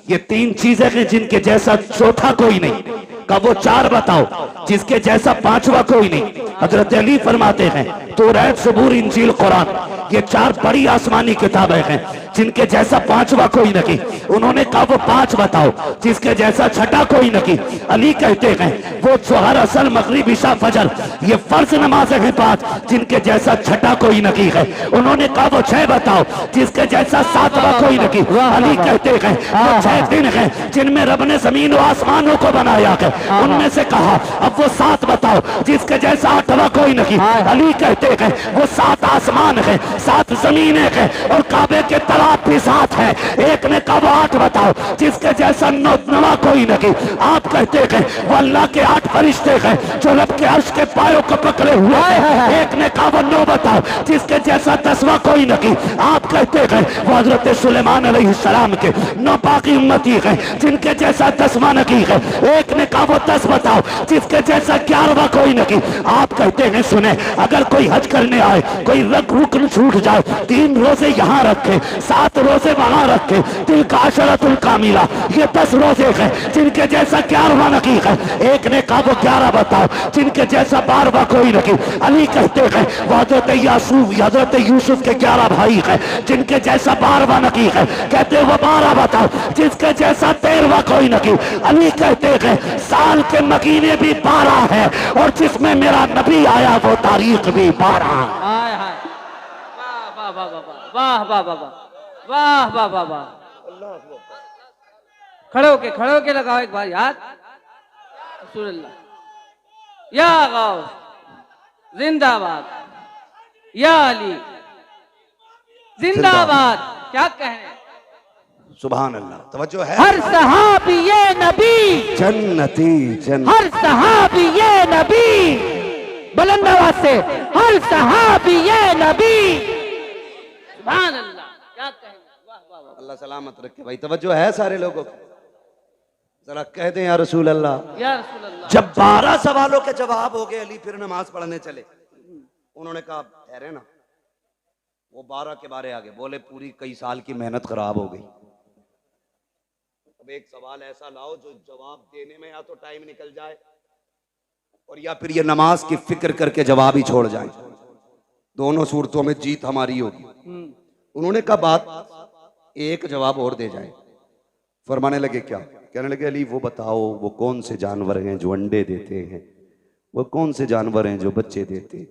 ये 3 चीजें हैं जिनके जैसा चौथा कोई नहीं। कब वो 4 बताओ जिसके जैसा 5वां कोई नहीं। हजरत अली फरमाते हैं तौरात ज़बूर इंजील कुरान, ये 4 बड़ी आसमानी किताबें हैं जिनके जैसा 5वां कोई नहीं। उन्होंने कहा वो 5 बताओ जिसके जैसा छठा कोई नहीं। अली कहते हैं वो जोहर असल मगरिब इशा फजर, ये फर्ज नमाजें हैं 5 जिनके जैसा छठा कोई नहीं है। उन्होंने कहा वो 6 बताओ जिसके जैसा 7वां कोई नहीं। अली कहते हैं वो 6 दिन हैं जिनमें रब ने जमीन और आसमानों को बनाया है। उनमें से कहा अब वो 7 बताओ जिसके जैसा 8वां कोई नहीं। अली कहते हैं वो 7 आसमान है सात जमीनें हैं और काबे के तालाब भी साथ है। एक ने कहा 8 बताओ जिसके जैसा नवा कोई नहीं। आप कहते हैं वो अल्लाह के 8 फरिश्ते हैं जो रब के अर्श के पायों को पकड़े हुए हैं। एक ने कहा वो 9 बताओ जिसके जैसा 10वां कोई नहीं। आप कहते हैं वो हजरत सुलेमान अलैहिस्सलाम के 9 बाकी उम्मती हैं जिनके जैसा 10वां नहीं है। एक ने कहा वो 10 बताओ जिसके जैसा 11वां कोई नहीं। आप कहते हैं सुने अगर कोई हज करने आए कोई रुकन छूट जाए 3 रोजे यहाँ रखे 7 रोजे वहां रखे दिल का अशरतुल कामिला ये 10 रोजे हैं जिनके जैसा 11वां नहीं है। एक ने कहा वो 11 बताओ जिनके जैसा 12वां कोई नहीं। अली कहते हैं वो हजरत यूसुफ के 11 भाई हैं जिनके जैसा 12वां नहीं है। कहते वो 12 बताओ जिसके जैसा 13वां कोई नहीं। अली कहते हैं साल के महीने भी 12 है और जिसमें मेरा नबी आया वो तारीख भी 12। वाह वाह वाह वाह वाह वाह वाह वाह वाह। खड़े होके लगाओ एक बार याद। या गौस जिंदाबाद, या अली जिंदाबाद। क्या कहने सुभान अल्लाह। तवज्जो है। हर सहाबी ये नबी जन्नती जन्नत। हर सहाबी ये नबी बुलंद आवाज से हर सहाबी ये नबी। सुभान अल्लाह। क्या कहने। वाह वाह वाह। अल्लाह सलामत रखे भाई। तवज्जो है सारे लोगों को। जरा कह दें या रसूल अल्लाह। या रसूल अल्लाह। जब 12 सवालों के जवाब हो गए अली फिर नमाज पढ़ने चले। उन्होंने कहा ठहरे ना। वो 12 के बारे आगे बोले पूरी कई साल की मेहनत खराब हो गई। अब एक सवाल ऐसा लाओ जो जवाब देने में या तो टाइम निकल जाए और या फिर ये नमाज की फिक्र करके जवाब ही छोड़ जाए। दोनों सूरतों में जीत हमारी होगी। उन्होंने कहा बात एक जवाब और दे जाए। फरमाने लगे क्या? कहने लगे अली वो बताओ वो कौन से जानवर हैं जो अंडे देते हैं, वो कौन से जानवर हैं जो बच्चे देते हैं।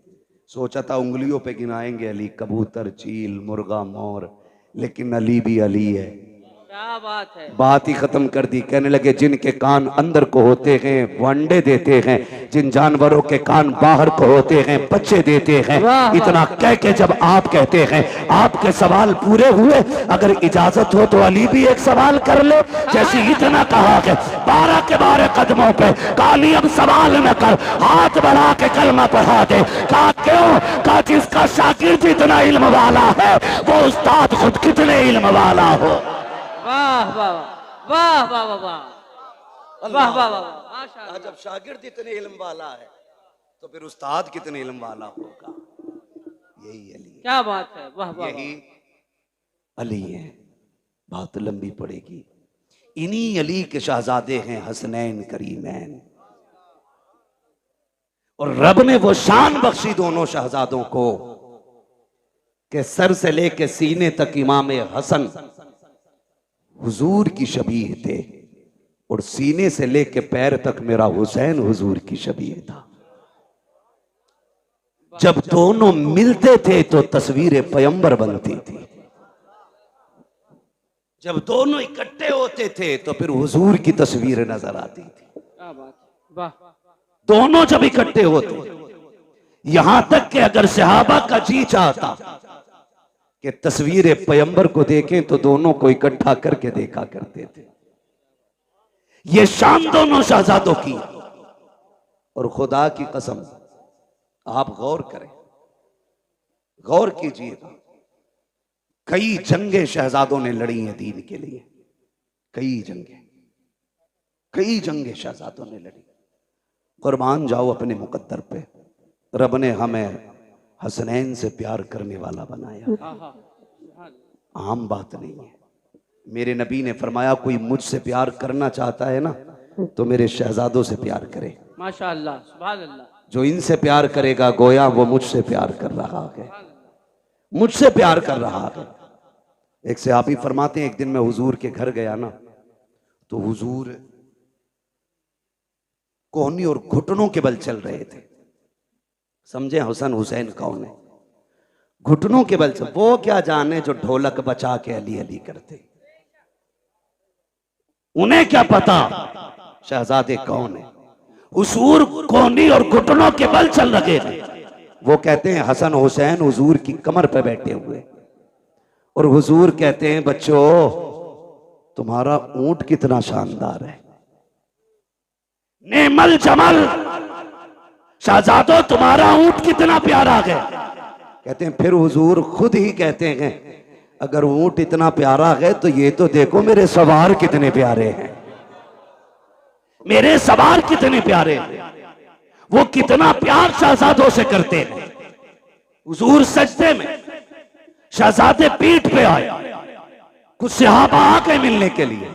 सोचा था उंगलियों पे गिनाएंगे अली, कबूतर, चील, मुर्गा, मोर, लेकिन अली भी अली है। क्या बात है। बात ही खत्म कर दी। कहने लगे जिनके कान अंदर को होते हैं वो अंडे देते हैं, जिन जानवरों के कान बाहर को होते हैं बच्चे देते हैं। इतना कह के जब आप कहते हैं आपके सवाल पूरे हुए, अगर इजाजत हो तो अली भी एक सवाल कर ले। जैसे इतना कहा कि 12 के 12 कदमों पे काली अब सवाल न कर, हाथ बढ़ा के कलमा पढ़ा दे। कहा क्यों? कहा जिसका शागिर्द इतना इल्म वाला है वो उस्ताद खुद कितने इल्म वाला हो। वाह वाह वाह वाह वाह वाह वाह वाह वाह माशाअल्लाह। जब शागिर्द इतने इल्म वाला है तो फिर उस्ताद कितने इल्म वाला होगा। यही अली। क्या बात है। वाह वाह। यही अली है। बात लंबी पड़ेगी। इन्हीं अली के शहजादे हैं हसनैन करीमैन, और रब ने वो शान बख्शी दोनों शहजादों को कि सर से लेके सीने तक इमाम हसन हुजूर की शबीह थे और सीने से लेके पैर तक मेरा हुसैन हुजूर की शबीह था। जब दोनों मिलते थे तो तस्वीर पैगंबर बनती थी। जब दोनों इकट्ठे होते थे तो फिर हुजूर की तस्वीर नजर आती थी। क्या बात। वाह। दोनों जब इकट्ठे होते, यहां तक कि अगर सहाबा का जी चाहता कि तस्वीर पैगंबर को देखें तो दोनों को इकट्ठा करके देखा करते थे। ये शान दोनों शहजादों की। और खुदा की कसम आप गौर करें, गौर कीजिएगा, कई जंगें शहजादों ने लड़ी हैं दीन के लिए। कई जंगें शहजादों ने लड़ी। कुर्बान जाओ अपने मुकद्दर पे। रब ने हमें हसनैन से प्यार करने वाला बनाया। आम बात नहीं है। मेरे नबी ने फरमाया कोई मुझसे प्यार करना चाहता है ना तो मेरे शहजादों से प्यार करे। माशाअल्लाह सुभान अल्लाह। जो इनसे प्यार करेगा गोया वो मुझसे प्यार कर रहा है, मुझसे प्यार कर रहा है। एक सहाबी फरमाते हैं एक दिन मैं हुजूर के घर गया ना तो हुजूर कोहनी और घुटनों के बल चल रहे थे। समझे हसन हुसैन कौन है? घुटनों के बल से। वो क्या जाने जो ढोलक बचा के अली अली करते, उन्हें क्या पता शहजादे कौन है। हुजूर कोहनी और घुटनों के बल चल रहे थे। वो कहते हैं हसन हुसैन हुजूर की कमर पे बैठे हुए, और हुजूर कहते हैं बच्चों तुम्हारा ऊंट कितना शानदार है, नेमल जमल, शहजादो तुम्हारा ऊंट कितना प्यारा है। कहते हैं फिर हुजूर खुद ही कहते हैं अगर ऊंट इतना प्यारा है तो ये तो देखो मेरे सवार कितने प्यारे हैं, मेरे सवार कितने प्यारे हैं, वो कितना प्यार शहजादों से करते हैं। हुजूर सजदे में, शहजादे पीठ पे आए, कुछ सहाबा आ गए मिलने के लिए,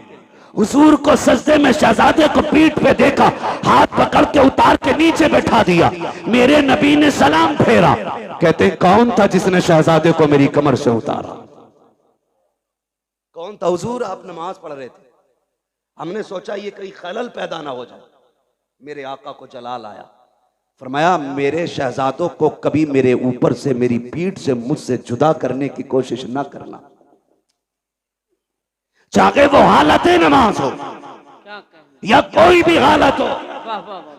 हुजूर को सजदे में शहजादे को पीठ पे देखा, हाथ पकड़ के उतार के नीचे बैठा दिया, मेरे नबी ने सलाम फेरा। कहते हैं कौन था जिसने शहजादे को मेरी कमर से उतारा? कौन था? हुजूर आप नमाज पढ़ रहे थे, हमने सोचा ये कहीं खलल पैदा ना हो जाए, मेरे आका को जलाल आया, फरमाया मेरे शहजादों को कभी मेरे ऊपर से, मेरी पीठ से, मुझसे जुदा करने की कोशिश ना करना, चाहे वो हालत नमाज हो या कोई भी हालत हो।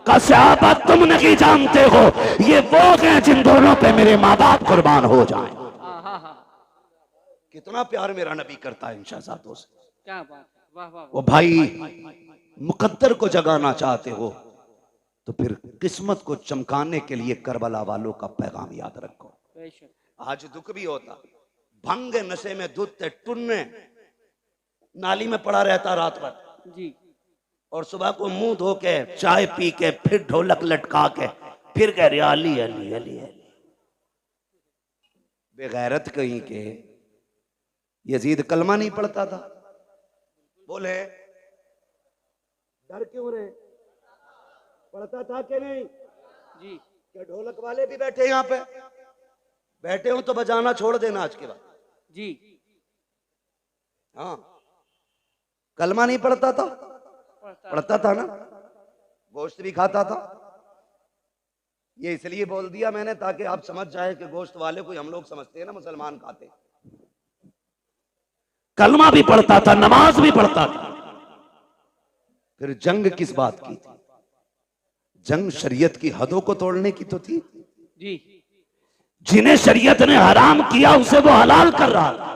का सहाबा तुम नहीं जानते हो ये वो हैं जिन दोनों पे मेरे माँ बाप कुर्बान हो जाएं। कितना प्यार मेरा नबी करता है इन शहजादों से। क्या बात, वाह वाह। वो भाई मुकद्दर को जगाना चाहते हो तो फिर किस्मत को चमकाने के लिए करबला वालों का पैगाम याद रखो। आज दुख भी होता, भंग नशे में दूध टुन्ने नाली में पड़ा रहता रात भर जी, और सुबह को मुंह धो के चाय पी के फिर ढोलक लटका के फिर कह रहे अली अली अली अली। बेगैरत कहीं के यजीद कलमा नहीं पढ़ता था, बोले डर क्यों रहे, पढ़ता था कि नहीं जी? क्या ढोलक वाले भी बैठे यहाँ पे? बैठे हो तो बजाना छोड़ देना आज के बाद जी। हाँ, कलमा नहीं पढ़ता था, पढ़ता था ना, गोश्त भी खाता था। ये इसलिए बोल दिया मैंने ताकि आप समझ जाए कि गोश्त वाले को हम लोग समझते हैं ना मुसलमान खाते। कलमा भी पढ़ता था, नमाज भी पढ़ता था। फिर जंग किस बात की थी? जंग शरीयत की हदों को तोड़ने की तो थी जी। जिन्हें शरीयत ने हराम किया उसे वो हलाल कर रहा था।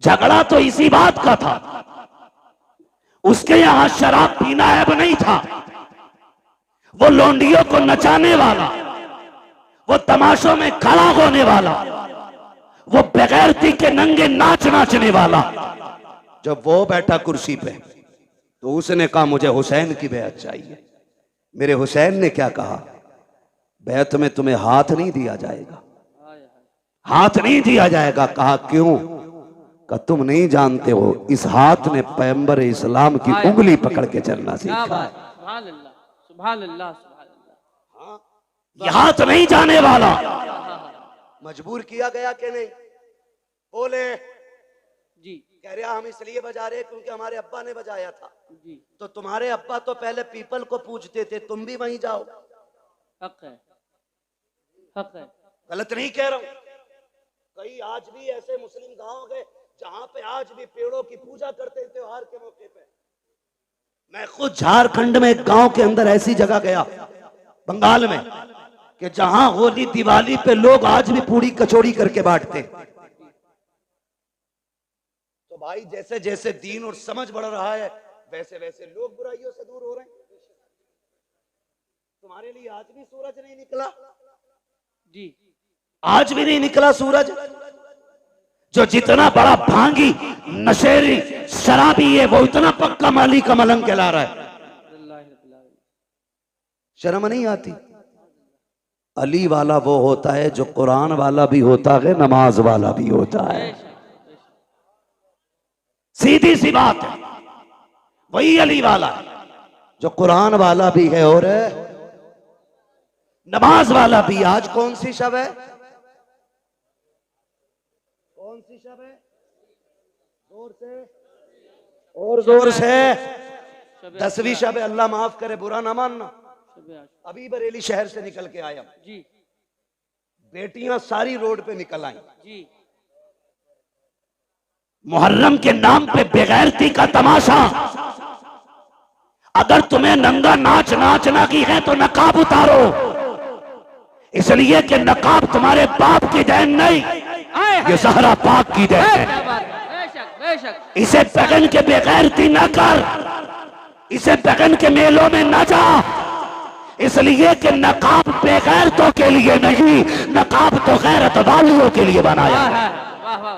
झगड़ा तो इसी बात का था, उसके यहां शराब पीना ऐब नहीं था, वो लोंडियों को नचाने वाला, वो तमाशों में खड़ा होने वाला, वो बेगैरती के नंगे नाच नाचने वाला, जब वो बैठा कुर्सी पे तो उसने कहा मुझे हुसैन की बैत चाहिए। मेरे हुसैन ने क्या कहा? बैत में तुम्हें हाथ नहीं दिया जाएगा, हाथ नहीं दिया जाएगा। कहा क्यों? का तुम नहीं जानते हो इस हाथ ने पैगंबर इस्लाम की उंगली पकड़ के चलना सीखा। सुभान अल्लाह, सुभान अल्लाह, सुभान अल्लाह। ये हाथ नहीं जाने वाला। मजबूर किया गया कि नहीं? बोले जी। कह रहा हम इसलिए बजा रहे क्योंकि हमारे अब्बा ने बजाया था जी। तो तुम्हारे अब्बा तो पहले पीपल को पूजते थे, तुम भी वहीं जाओ। हक है, हक है, गलत नहीं कह रहा हूं। कई आज भी ऐसे मुस्लिम गांव है जहां पे आज भी पेड़ों की पूजा करते हैं त्योहार के मौके पे। मैं खुद झारखंड में एक गांव के अंदर ऐसी जगह गया बंगाल में कि जहां होली दिवाली पे लोग आज भी पूरी कचौड़ी करके बांटते। तो भाई जैसे जैसे दीन और समझ बढ़ रहा है वैसे वैसे लोग बुराइयों से दूर हो रहे हैं। तुम्हारे लिए आज भी सूरज नहीं निकला जी, आज भी नहीं निकला सूरज। जो जितना बड़ा भांगी नशेरी शराबी है वो इतना पक्का माली का मलंग कहला रहा है। शर्म नहीं आती? अली वाला वो होता है जो कुरान वाला भी होता है, नमाज वाला भी होता है। सीधी सी बात है, वही अली वाला है जो कुरान वाला भी है और नमाज वाला भी। आज कौन सी शब है? कौन सी शब है? जोर से और जोर से 10वीं शब है। अल्लाह माफ करे, बुरा ना मानना। अभी बरेली शहर से निकल के आया जी, बेटियां सारी रोड पे निकल आई जी। मुहर्रम के नाम पे बेगैरती का तमाशा। अगर तुम्हें नंगा नाच नाचना की है तो नकाब उतारो। इसलिए कि नकाब तुम्हारे बाप की देन नहीं, ये ज़हरा पाक की देन है। बेशक बेशक। इसे पगन के बेगैरती न कर, इसे पगन के मेलों में न जा, इसलिए कि नकाब बेगैरतों के लिए नहीं, नकाब तो गैरत वालियों के लिए बनाया है। वाह वाह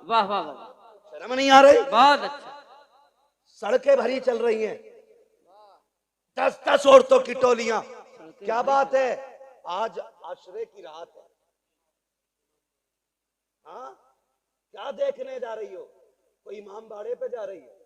वाह वाह वाह, शर्म नहीं आ रही? बहुत अच्छा। सड़कें भरी चल रही हैं, 10-10 औरतों की टोलियां। क्या बात है, आज आशरे की रात है। हाँ, क्या देखने जा रही हो? कोई इमाम बाड़े पे जा रही है,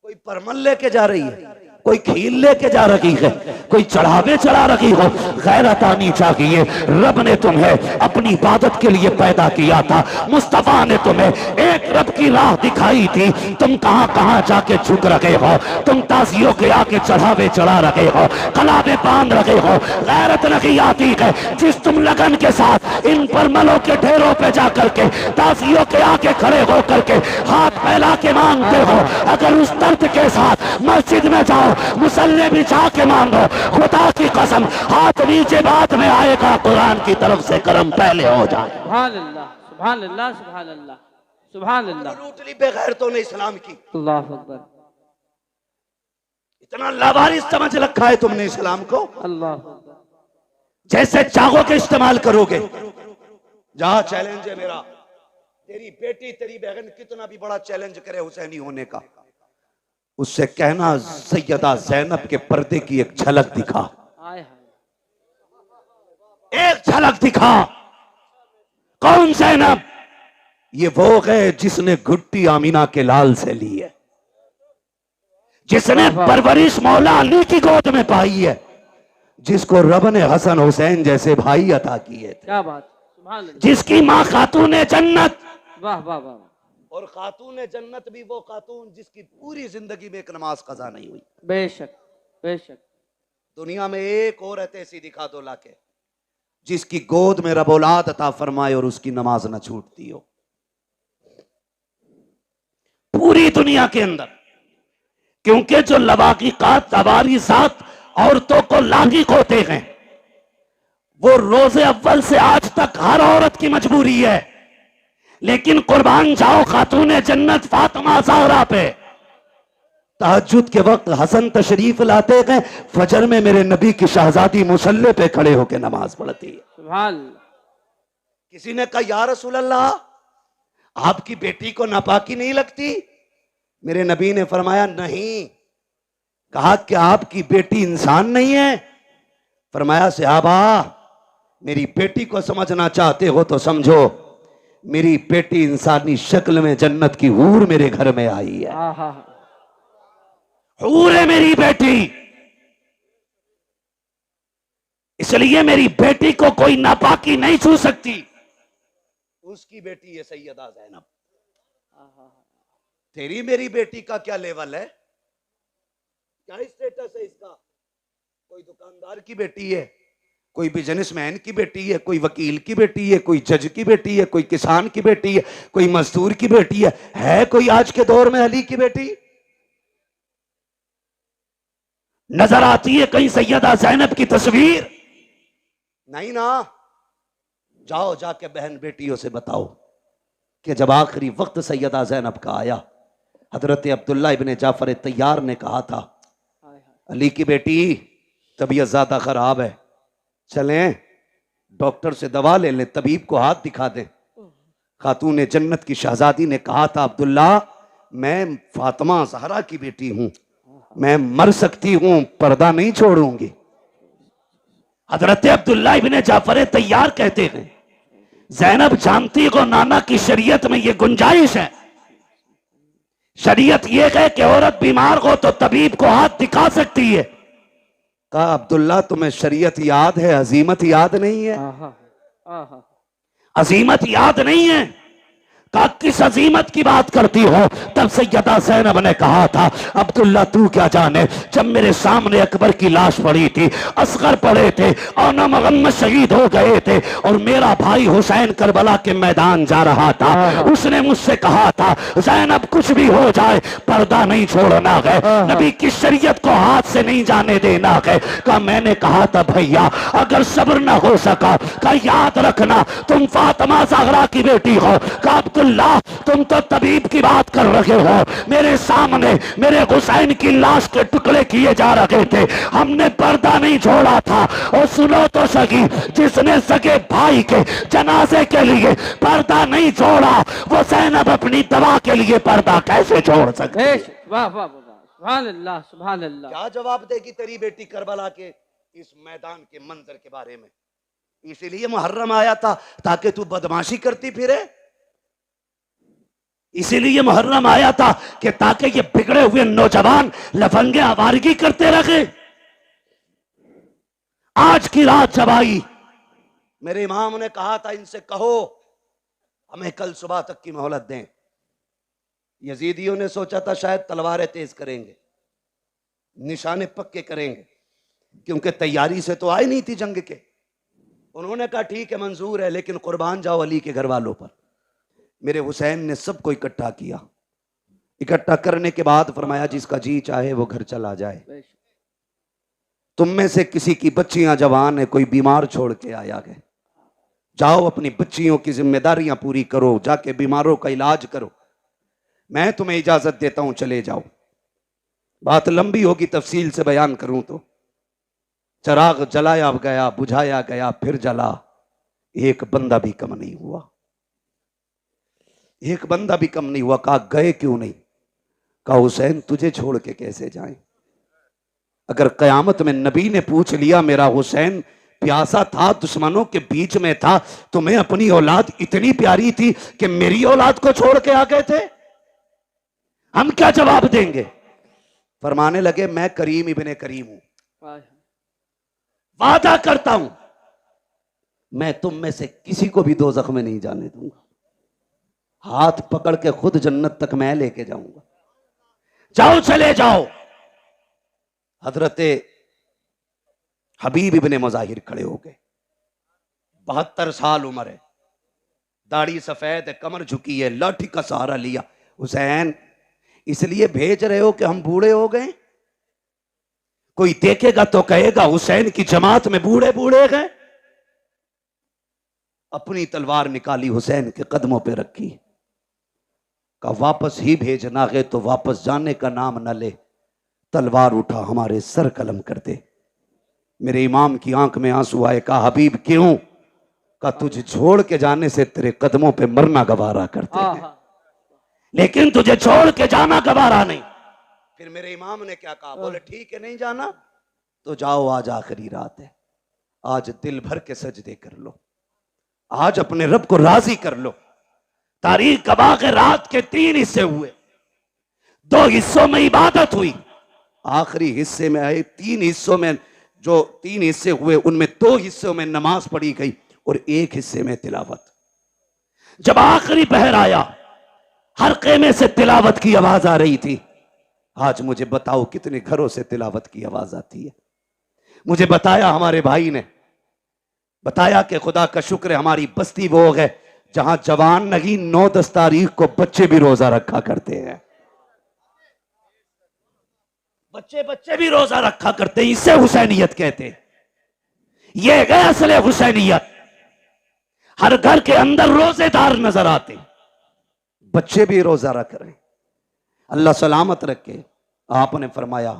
कोई परमल लेके जा रही है, कोई खील लेके जा रही है, कोई चढ़ावे चढ़ा रही हो। गैरत आनी चाहिए। रब ने तुम्हें अपनी इबादत के लिए पैदा किया था, मुस्तफा ने तुम्हें एक रब की राह दिखाई थी। तुम कहां कहां जाके झुक रहे हो, तुम ताजियों के आके चढ़ावे चढ़ा रहे हो, कलावे बांध रहे हो। गैरत नहीं आती है जिस तुम लगन के साथ इन परमलों के ढेरों पे जाकर के ताजियों के आगे खड़े होकर के हाथ फैला के मांगते हो। अगर उस दर्द के साथ मस्जिद में जाओ, मुसल्ले बिछा के मांगो, खुदा की कसम हाथ नीचे बाद में आएगा, कुरान की तरफ से करम पहले हो जाए। सुभान अल्लाह सुभान अल्लाह सुभान अल्लाह सुभान अल्लाह। लूटली बेगैरतों ने इस्लाम की, अल्लाह अकबर। इतना लावारिस समझ रखा है तुमने इस्लाम को। अल्लाह अकबर। जैसे चाहोगे इस्तेमाल करोगे। जहां चैलेंज है मेरा, तेरी बेटी तेरी बहन कितना भी बड़ा चैलेंज करे हुसैनी होने का, उससे कहना सैयदा ज़ैनब के पर्दे की एक झलक दिखा, एक झलक दिखा। कौन ज़ैनब? ये वो है जिसने घुट्टी आमीना के लाल से ली है, जिसने परवरिश मौला अली की गोद में पाई है, जिसको रब ने हसन हुसैन जैसे भाई अता किए थे। क्या बात, सुभान अल्लाह। जिसकी माँ खातून जन्नत, वाह वाह वाह। और खातून जन्नत भी वो खातून जिसकी पूरी जिंदगी में एक नमाज कज़ा नहीं हुई। बेशक बेशक। दुनिया में एक औरत ऐसी दिखा दो लाके जिसकी गोद में रब औलाद अता फरमाए और उसकी नमाज न छूटती हो पूरी दुनिया के अंदर। क्योंकि जो लवाकिकात तवारीसात औरतों को लागिक होते हैं, वो रोजे अव्वल से आज तक हर औरत की मजबूरी है। लेकिन कुर्बान जाओ खातून जन्नत फातिमा ज़हरा पे, तहज्जुद के वक्त हसन तशरीफ लाते हैं, फजर में मेरे नबी की शहजादी मुसल्ले पे खड़े होकर नमाज पढ़ती है। सुभान। किसी ने कहा या रसूल अल्लाह, आपकी बेटी को नापाकी नहीं लगती? मेरे नबी ने फरमाया नहीं। कहा कि आपकी बेटी इंसान नहीं है? फरमाया सहाबा, मेरी बेटी को समझना चाहते हो तो समझो, मेरी बेटी इंसानी शक्ल में जन्नत की हूर मेरे घर में आई है। हूर है मेरी बेटी, इसलिए मेरी बेटी को कोई नापाकी नहीं छू सकती। उसकी बेटी है सैयदा ज़ैनब। तेरी मेरी बेटी का क्या लेवल है, क्या स्टेटस है इसका? कोई दुकानदार की बेटी है, कोई बिजनेसमैन की बेटी है, कोई वकील की बेटी है, कोई जज की बेटी है, कोई किसान की बेटी है, कोई मजदूर की बेटी है कोई आज के दौर में अली की बेटी? नजर आती है कहीं सैयदा ज़ैनब की तस्वीर? नहीं ना। जाओ जाके बहन बेटियों से बताओ कि जब आखिरी वक्त सैयदा ज़ैनब का आया, हजरत अब्दुल्ला इब्ने जाफर तैयार ने कहा था, अली की बेटी तबीयत ज्यादा खराब है, चलें डॉक्टर से दवा ले लें, तबीब को हाथ दिखा दें। खातून जन्नत की शहजादी ने कहा था, अब्दुल्ला मैं फातिमा ज़हरा की बेटी हूं, मैं मर सकती हूं, पर्दा नहीं छोड़ूंगी। हजरत अब्दुल्ला इब्ने जाफर तैयार कहते हैं, ज़ैनब जानती हो नाना की शरीयत में ये गुंजाइश है, शरीयत ये है कि औरत बीमार हो तो तबीब को हाथ दिखा सकती है। कहा अब्दुल्ला तुम्हें शरीयत याद है, अजीमत याद नहीं है? अजीमत याद नहीं है? कहा किस अजीमत की बात करती हो? तब सैयदा ज़ैनब ने कहा था, अब्दुल्ला तू क्या जाने, जब मेरे सामने अकबर की लाश पड़ी थी, असगर पड़े थे और न मोहम्मद शहीद हो गए थे और मेरा भाई हुसैन करबला के मैदान जा रहा था, उसने मुझसे कहा था ज़ैनब कुछ भी हो जाए पर्दा नहीं छोड़ना है, नबी की शरीयत को हाथ से नहीं जाने देना है। कहा मैंने कहा था भैया अगर सब्र न हो सका, का याद रखना तुम फातिमा ज़हरा की बेटी हो। कहा अब्दुल्ला तुम तो तबीब की बात कर रहे हो, मेरे सामने मेरे हुसैन की लाश के टुकड़े किए जा रहे थे, हमने पर्दा नहीं छोड़ा था। और सुनो तो सही, जिसने सगे भाई के जनाजे के लिए पर्दा नहीं छोड़ा, वो ज़ैनब अपनी दवा के लिए पर्दा कैसे छोड़ सकती है? वाह वाह वाह, सुभान अल्लाह सुभान अल्लाह। क्या जवाब देगी तेरी बेटी करबला के इस मैदान के मंजर के बारे में? इसीलिए मुहर्रम आया था ताकि तू बदमाशी करती फिरे, इसीलिए मुहर्रम आया था कि ताकि ये बिगड़े हुए नौजवान लफंगे आवारगी करते रहे। आज की रात जब आई, मेरे इमाम ने कहा था इनसे कहो हमें कल सुबह तक की मोहलत दें। यजीदियों ने सोचा था शायद तलवारें तेज करेंगे, निशाने पक्के करेंगे, क्योंकि तैयारी से तो आई नहीं थी जंग के। उन्होंने कहा ठीक है मंजूर है, लेकिन कुर्बान जाओ अली के घर वालों पर। मेरे हुसैन ने सबको इकट्ठा किया, इकट्ठा करने के बाद फरमाया जिसका जी चाहे वो घर चला जाए, तुम में से किसी की बच्चियां जवान है, कोई बीमार छोड़ के आया है, जाओ अपनी बच्चियों की जिम्मेदारियां पूरी करो, जाके बीमारों का इलाज करो, मैं तुम्हें इजाजत देता हूं चले जाओ। बात लंबी होगी, तफसील से बयान करूं तो चराग जलाया गया, बुझाया गया, फिर जला, एक बंदा भी कम नहीं हुआ, एक बंदा भी कम नहीं हुआ। कहा गए क्यों नहीं? कहा हुसैन तुझे छोड़ के कैसे जाएं? अगर कयामत में नबी ने पूछ लिया मेरा हुसैन प्यासा था, दुश्मनों के बीच में था, तुम्हें अपनी औलाद इतनी प्यारी थी कि मेरी औलाद को छोड़ के आ गए थे, हम क्या जवाब देंगे? फरमाने लगे मैं करीम इब्ने करीम हूं, वादा करता हूं मैं तुम में से किसी को भी दोज़ख में नहीं जाने दूंगा, हाथ पकड़ के खुद जन्नत तक मैं लेके जाऊंगा, जाओ चले जाओ। हजरते हबीब इब्ने मुजाहिर खड़े हो गए, 72 साल उम्र है, दाढ़ी सफेद है, कमर झुकी है, लाठी का सहारा लिया। हुसैन इसलिए भेज रहे हो कि हम बूढ़े हो गए? कोई देखेगा तो कहेगा हुसैन की जमात में बूढ़े बूढ़े गए। अपनी तलवार निकाली, हुसैन के कदमों पे रखी, का वापस ही भेजना है तो वापस जाने का नाम न ले, तलवार उठा हमारे सर कलम कर दे। मेरे इमाम की आंख में आंसू आए। कहा हबीब क्यों? का तुझे छोड़ के जाने से तेरे कदमों पे मरना गवारा करते हैं, लेकिन तुझे छोड़ के जाना गवारा नहीं। फिर मेरे इमाम ने क्या कहा? बोले ठीक है नहीं जाना तो जाओ, आज आखिरी रात है, आज दिल भर के सजदे कर लो, आज अपने रब को राजी कर लो। तारीख गवाह के रात के 3 हिस्से हुए, 2 हिस्सों में इबादत हुई, आखिरी हिस्से में आए 3 हिस्सों में, जो 3 हिस्से हुए उनमें 2 हिस्सों में नमाज पढ़ी गई और 1 हिस्से में तिलावत। जब आखिरी पहर आया, हर खेमे से तिलावत की आवाज आ रही थी। आज मुझे बताओ कितने घरों से तिलावत की आवाज आती है? मुझे बताया हमारे भाई ने, बताया कि खुदा का शुक्र है हमारी बस्ती वो है जहां जवान नहीं 9-10 तारीख को बच्चे भी रोजा रखा करते हैं, बच्चे भी रोजा रखा करते हैं। इसे हुसैनियत कहते हैं, ये है असले हुसैनियत। हर घर के अंदर रोजेदार नजर आते, बच्चे भी रोजा रख रहे हैं। अल्लाह सलामत रखे। आपने फरमाया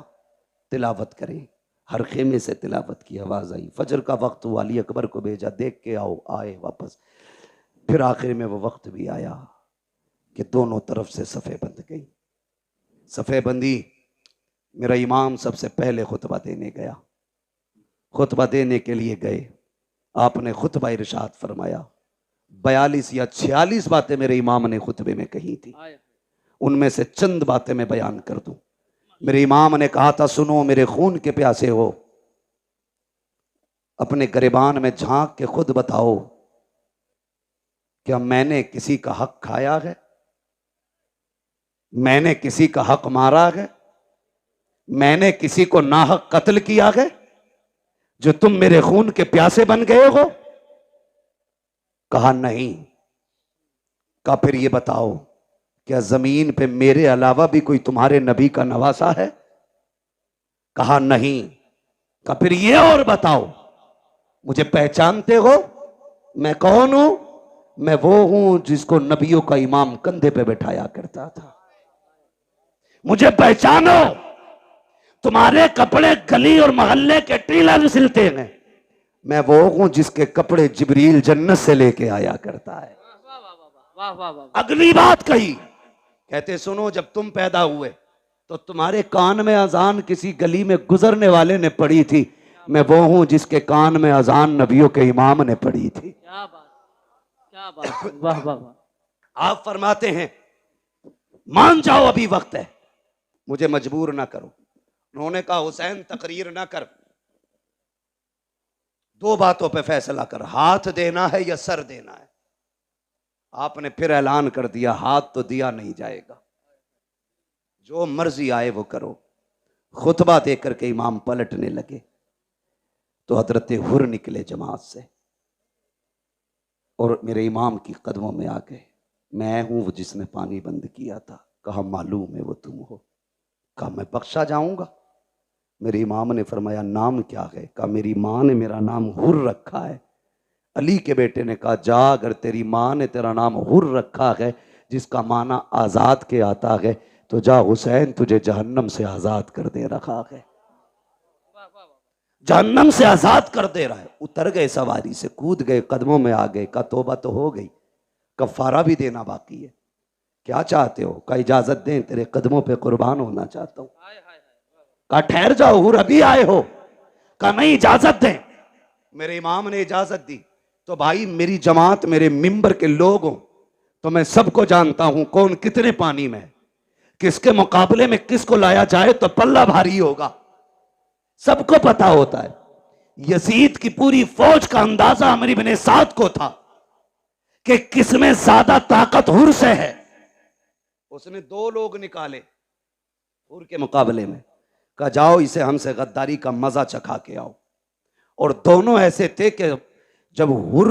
तिलावत करें, हर खेमे से तिलावत की आवाज आई। फजर का वक्त हुआ, अली अकबर को भेजा, देख के आओ, आए वापस। फिर आखिर में वो वक्त भी आया कि दोनों तरफ से सफ़े बंध गई। सफ़े बंदी, मेरा इमाम सबसे पहले खुतबा देने गया। खुतबा देने के लिए गए, आपने खुतबा इरशाद फरमाया। 42 या 46 बातें मेरे इमाम ने खुतबे में कही थी, उनमें से चंद बातें मैं बयान कर दूं। मेरे इमाम ने कहा था, सुनो मेरे खून के प्यासे हो, अपने गिरबान में झांक के खुद बताओ क्या मैंने किसी का हक खाया है? मैंने किसी का हक मारा है? मैंने किसी को नाहक कत्ल किया है जो तुम मेरे खून के प्यासे बन गए हो? कहा नहीं। कहा फिर ये बताओ, क्या जमीन पे मेरे अलावा भी कोई तुम्हारे नबी का नवासा है? कहा नहीं। कहा फिर ये और बताओ, मुझे पहचानते हो? मैं कौन हूं? मैं वो हूं जिसको नबियों का इमाम कंधे पे बैठाया करता था। मुझे पहचानो। तुम्हारे कपड़े गली और मोहल्ले के टीलर सिलते हैं, मैं वो हूं जिसके कपड़े जिब्रील जन्नत से लेके आया करता है। वाह वाह वाह। अगली बात कही, कहते सुनो, जब तुम पैदा हुए तो तुम्हारे कान में अजान किसी गली में गुजरने वाले ने पढ़ी थी, मैं वो हूं जिसके कान में अजान नबियों के इमाम ने पढ़ी थी। क्या बात, क्या बात, वाह वाह वाह। आप फरमाते हैं मान जाओ अभी वक्त है, मुझे मजबूर ना करो। उन्होंने कहा हुसैन तकरीर ना कर, दो बातों पे फैसला कर, हाथ देना है या सर देना है। आपने फिर ऐलान कर दिया हाथ तो दिया नहीं जाएगा, जो मर्जी आए वो करो। खुतबा देकर के इमाम पलटने लगे तो हजरत हुर निकले जमात से और मेरे इमाम की कदमों में आ गए। मैं हूं वो जिसने पानी बंद किया था। कहा मालूम है वो तुम हो। कहा मैं बख्शा जाऊंगा? मेरे इमाम ने फरमाया नाम क्या है? कहा मेरी माँ ने मेरा नाम हुर रखा है। अली के बेटे ने कहा जा, अगर तेरी माँ ने तेरा नाम हुर रखा है जिसका माना आजाद के आता है, तो जा हुसैन तुझे जहन्नम से आजाद कर दे रखा है। जहन्नम से आजाद कर दे रहा है। उतर गए सवारी से, कूद गए, कदमों में आ गए। का तौबा तो हो गई, कफारा भी देना बाकी है। क्या चाहते हो? का इजाजत दें, तेरे कदमों पे कुर्बान होना चाहता हूं। का ठहर जाओ, हुर अभी आए हो? का नहीं, इजाजत दें। मेरे इमाम ने इजाजत दी। तो भाई मेरी जमात, मेरे मिंबर के लोग हो तो मैं सबको जानता हूं कौन कितने पानी में है, किसके मुकाबले में किसको लाया जाए तो पल्ला भारी होगा, सबको पता होता है। यजीद की पूरी फौज का अंदाजा अमर इब्ने साद को था कि किसमें ज्यादा ताकत हुर से है। उसने दो लोग निकाले हुर के मुकाबले में, कहा जाओ इसे हमसे गद्दारी का मजा चखा के आओ। और दोनों ऐसे थे कि जब हुर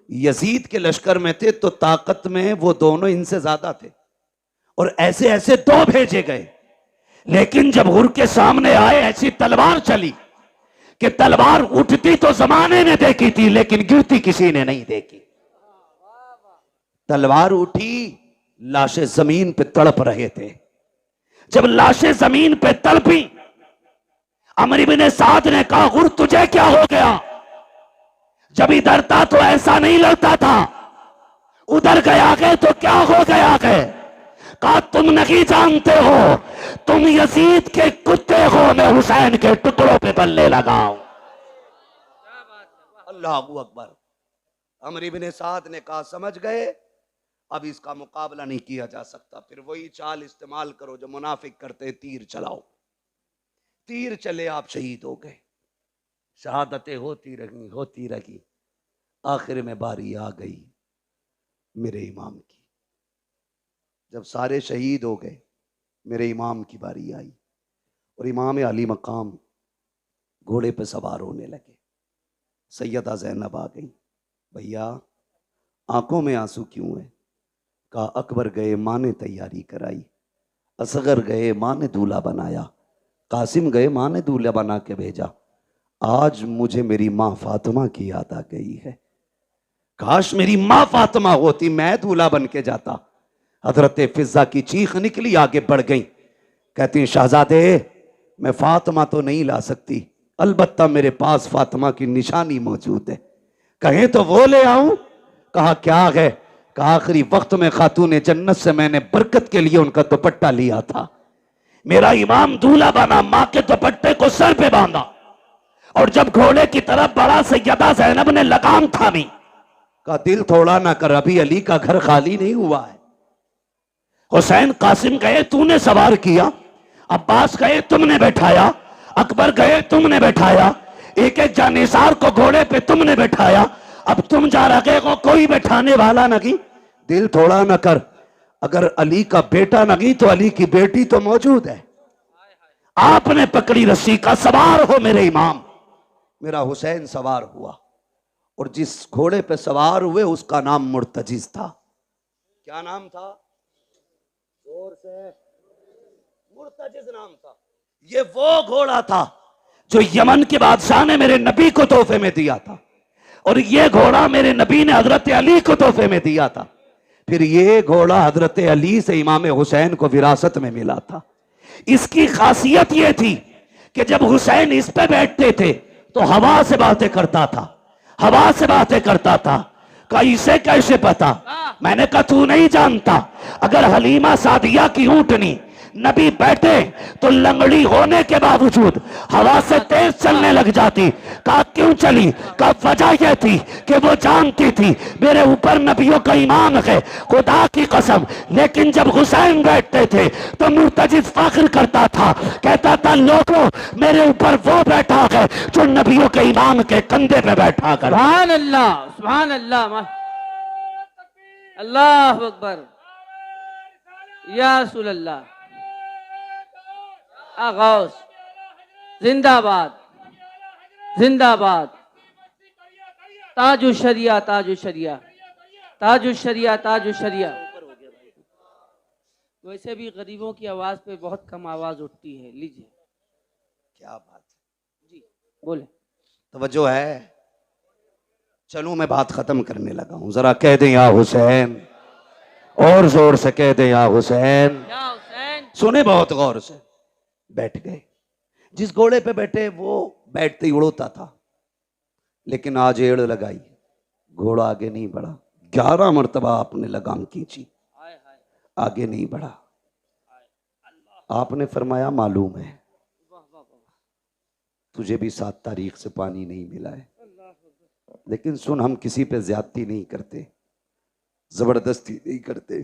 यजीद के लश्कर में थे तो ताकत में वो दोनों इनसे ज्यादा थे, और ऐसे ऐसे दो भेजे गए। लेकिन जब हुर के सामने आए, ऐसी तलवार चली कि तलवार उठती तो जमाने ने देखी थी लेकिन गिरती किसी ने नहीं देखी। तलवार उठी, लाशें जमीन पे तड़प रहे थे। जब लाशें जमीन पे तड़पी, अमर इब्ने साद ने कहा हुर तुझे क्या हो गया? जब इधर था तो ऐसा नहीं लगता था, उधर गया गए तो क्या हो गया गए? कहा तुम नहीं जानते हो, तुम यजीद के कुत्ते हो, मैं हुसैन के टुकड़ों पे बल्ले लगाऊं। अल्लाहू अकबर। अमर इब्ने साद ने कहा समझ गए, अब इसका मुकाबला नहीं किया जा सकता। फिर वही चाल इस्तेमाल करो जो मुनाफिक करते, तीर चलाओ। तीर चले, आप शहीद हो गए। शहादतें होती रही। आखिर में बारी आ गई मेरे इमाम की। जब सारे शहीद हो गए, मेरे इमाम की बारी आई और इमाम अली मकाम घोड़े पे सवार होने लगे। सैयदा ज़ैनब आ गई। भैया आंखों में आंसू क्यों है? कहा अकबर गए, माँ ने तैयारी कराई। असगर गए, माँ ने दूल्हा बनाया। कासिम गए, माँ ने दूल्हा बना के भेजा। आज मुझे मेरी माँ फातिमा की याद आ गई है। काश मेरी माँ फातिमा होती, मैं दूल्हा बन के जाता। हजरत फिजा की चीख निकली, आगे बढ़ गई। कहती शहजादे मैं फातिमा तो नहीं ला सकती, अलबत्ता मेरे पास फातिमा की निशानी मौजूद है, कहें तो वो ले आऊं। कहा क्या है? कहा आखिरी वक्त में खातून जन्नत से मैंने बरकत के लिए उनका दुपट्टा लिया था। मेरा इमाम दूल्हा बना, माँ के दुपट्टे को सर पे बांधा और जब घोड़े की तरफ बढ़ा, सैयदा ज़ैनब ने लगाम थामी। कहा दिल थोड़ा ना कर, अभी अली का घर खाली नहीं हुआ है। हुसैन कासिम गए, तूने सवार किया। अब्बास गए, तुमने बैठाया। अकबर गए, तुमने बैठाया। एक एक जानिसार को घोड़े पे तुमने बैठाया। अब तुम जा रखे हो, कोई बैठाने वाला नहीं, दिल थोड़ा न कर। अगर अली का बेटा नहीं तो अली की बेटी तो मौजूद है। आपने पकड़ी रस्सी का, सवार हो मेरे इमाम। मेरा हुसैन सवार हुआ और जिस घोड़े पे सवार हुए उसका नाम मुर्तजिज था। क्या नाम था? जोर से। मुर्तजिज नाम था। ये वो घोड़ा था जो यमन के बादशाह ने मेरे नबी को तोहफे में दिया था, और ये घोड़ा मेरे नबी ने हजरत अली को तोहफे में दिया था। फिर ये घोड़ा हजरत अली से इमाम हुसैन को विरासत में मिला था। इसकी खासियत यह थी कि जब हुसैन इस पे बैठते थे तो हवा से बातें करता था, हवा से बातें करता था। कहा इसे कैसे पता? मैंने कहा तू नहीं जानता, अगर हलीमा सादिया की ऊंटनी नबी बैठे तो लंगड़ी होने के बावजूद हवा से तेज चलने लग जाती। कहा क्यों चली? कहा वजह यह थी कि वो जानती थी मेरे ऊपर नबियों का ईमान है, खुदा की कसम। लेकिन जब हुसैन बैठते थे तो मुर्तजिज फख्र करता था, कहता था लोगों मेरे ऊपर वो बैठा है जो नबियों के ईमान के कंधे पे बैठा कर। सुभान अल्लाह, सुभान अल्लाह, अल्लाह अकबर, या रसूल अल्लाह। आगौस जिंदाबाद, जिंदाबाद। ताजु शरिया, ताजु शरिया, ताजु शरिया, ताजु शरिया। वैसे भी गरीबों की आवाज पे बहुत कम आवाज उठती है। लीजिए। क्या बात है जी, बोले। तवज्जो है। चलो मैं बात खत्म करने लगा हूं, जरा कह दें या हुसैन, और जोर से कह दें या हुसैन। या हुसैन। सुने बहुत गौर से। बैठ गए। जिस घोड़े पे बैठे वो बैठते ही उड़ता था, लेकिन आज एड़ लगाई, घोड़ा आगे नहीं बढ़ा। 11 मरतबा आपने लगाम खींची, आगे नहीं बढ़ा। आपने फरमाया मालूम है तुझे भी 7 तारीख से पानी नहीं मिला है, लेकिन सुन हम किसी पे ज्यादती नहीं करते, जबरदस्ती नहीं करते।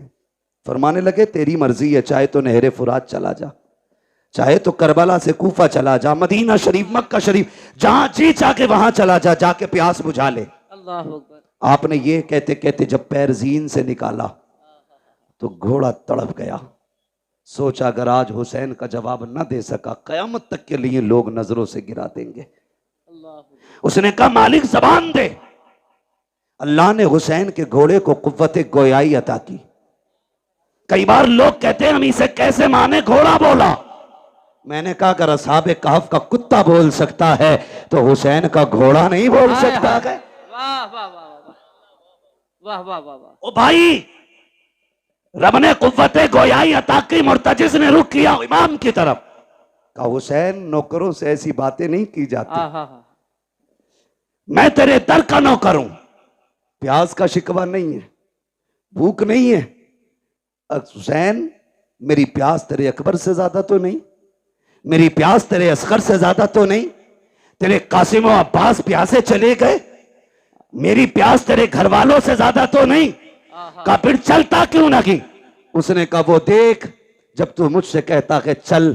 फरमाने लगे तेरी मर्जी है, चाहे तो नहरे फुरात चला जा, चाहे तो करबला से कूफा चला जा, मदीना शरीफ, मक्का शरीफ, जहां जी जाके वहां चला जा, जाके प्यास बुझा ले। अल्लाह अकबर। आपने ये कहते कहते जब पैर जीन से निकाला तो घोड़ा तड़प गया। सोचा अगर आज हुसैन का जवाब न दे सका, कयामत तक के लिए लोग नजरों से गिरा देंगे। उसने कहा मालिक जबान दे। अल्लाह ने हुसैन के घोड़े को कुव्वत गोयाई अता की। कई बार लोग कहते हैं हम इसे कैसे माने, घोड़ा बोला। मैंने कहा अगर असहाबे कहफ का कुत्ता बोल सकता है तो हुसैन का घोड़ा नहीं बोल सकता है। वाह वाह वाह वाह वाह वाह वाह। ओ भाई, रब ने कुव्वत गोयाई अता की, मुर्तजिज ने रुख किया इमाम की तरफ। कहा हुसैन नौकरों से ऐसी बातें नहीं की जाती, मैं तेरे दर का नौकर हूं। प्यास का शिकवा नहीं है, भूख नहीं है। हुसैन मेरी प्यास तेरे अकबर से ज्यादा तो नहीं, मेरी प्यास तेरे असगर से ज्यादा तो नहीं, तेरे कासिम और अब्बास प्यासे चले गए, मेरी प्यास तेरे घर वालों से ज्यादा तो नहीं। कहा फिर चलता क्यों नहीं? उसने कहा वो देख, जब तू मुझसे कहता है चल,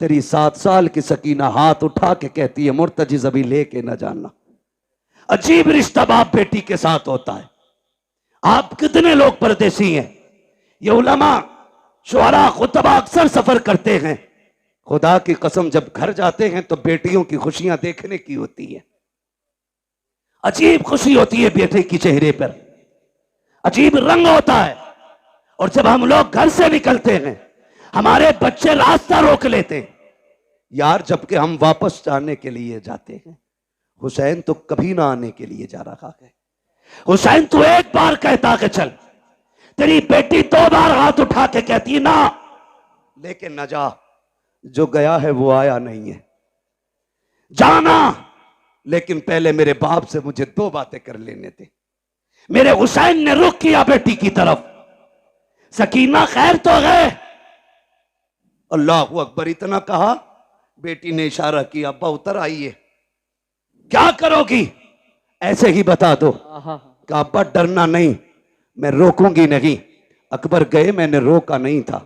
तेरी 7 साल की सकीना हाथ उठा के कहती है मुर्तजिज अभी लेके न जाना। अजीब रिश्ता बाप बेटी के साथ होता है। आप कितने लोग परदेसी हैं? ये उलमा शुअरा खुतबा अक्सर सफर करते हैं, खुदा की कसम जब घर जाते हैं तो बेटियों की खुशियां देखने की होती है। अजीब खुशी होती है बेटे की चेहरे पर, अजीब रंग होता है। और जब हम लोग घर से निकलते हैं हमारे बच्चे रास्ता रोक लेते हैं यार, जबकि हम वापस जाने के लिए जाते हैं। हुसैन तो कभी ना आने के लिए जा रहा है। हुसैन तू एक बार कहता कि चल, तेरी बेटी 2 बार हाथ उठा के कहती ना, लेकिन न जा। जो गया है वो आया नहीं है, जाना, लेकिन पहले मेरे बाप से मुझे 2 बातें कर लेने थे। मेरे हुसैन ने रुख किया बेटी की तरफ, सकीना खैर तो है? अल्लाह अकबर इतना कहा, बेटी ने इशारा किया अब्बा उतर आइए। क्या करोगी? ऐसे ही बता दो। कहा अब्बा डरना नहीं, मैं रोकूंगी नहीं। अकबर गए, मैंने रोका नहीं था।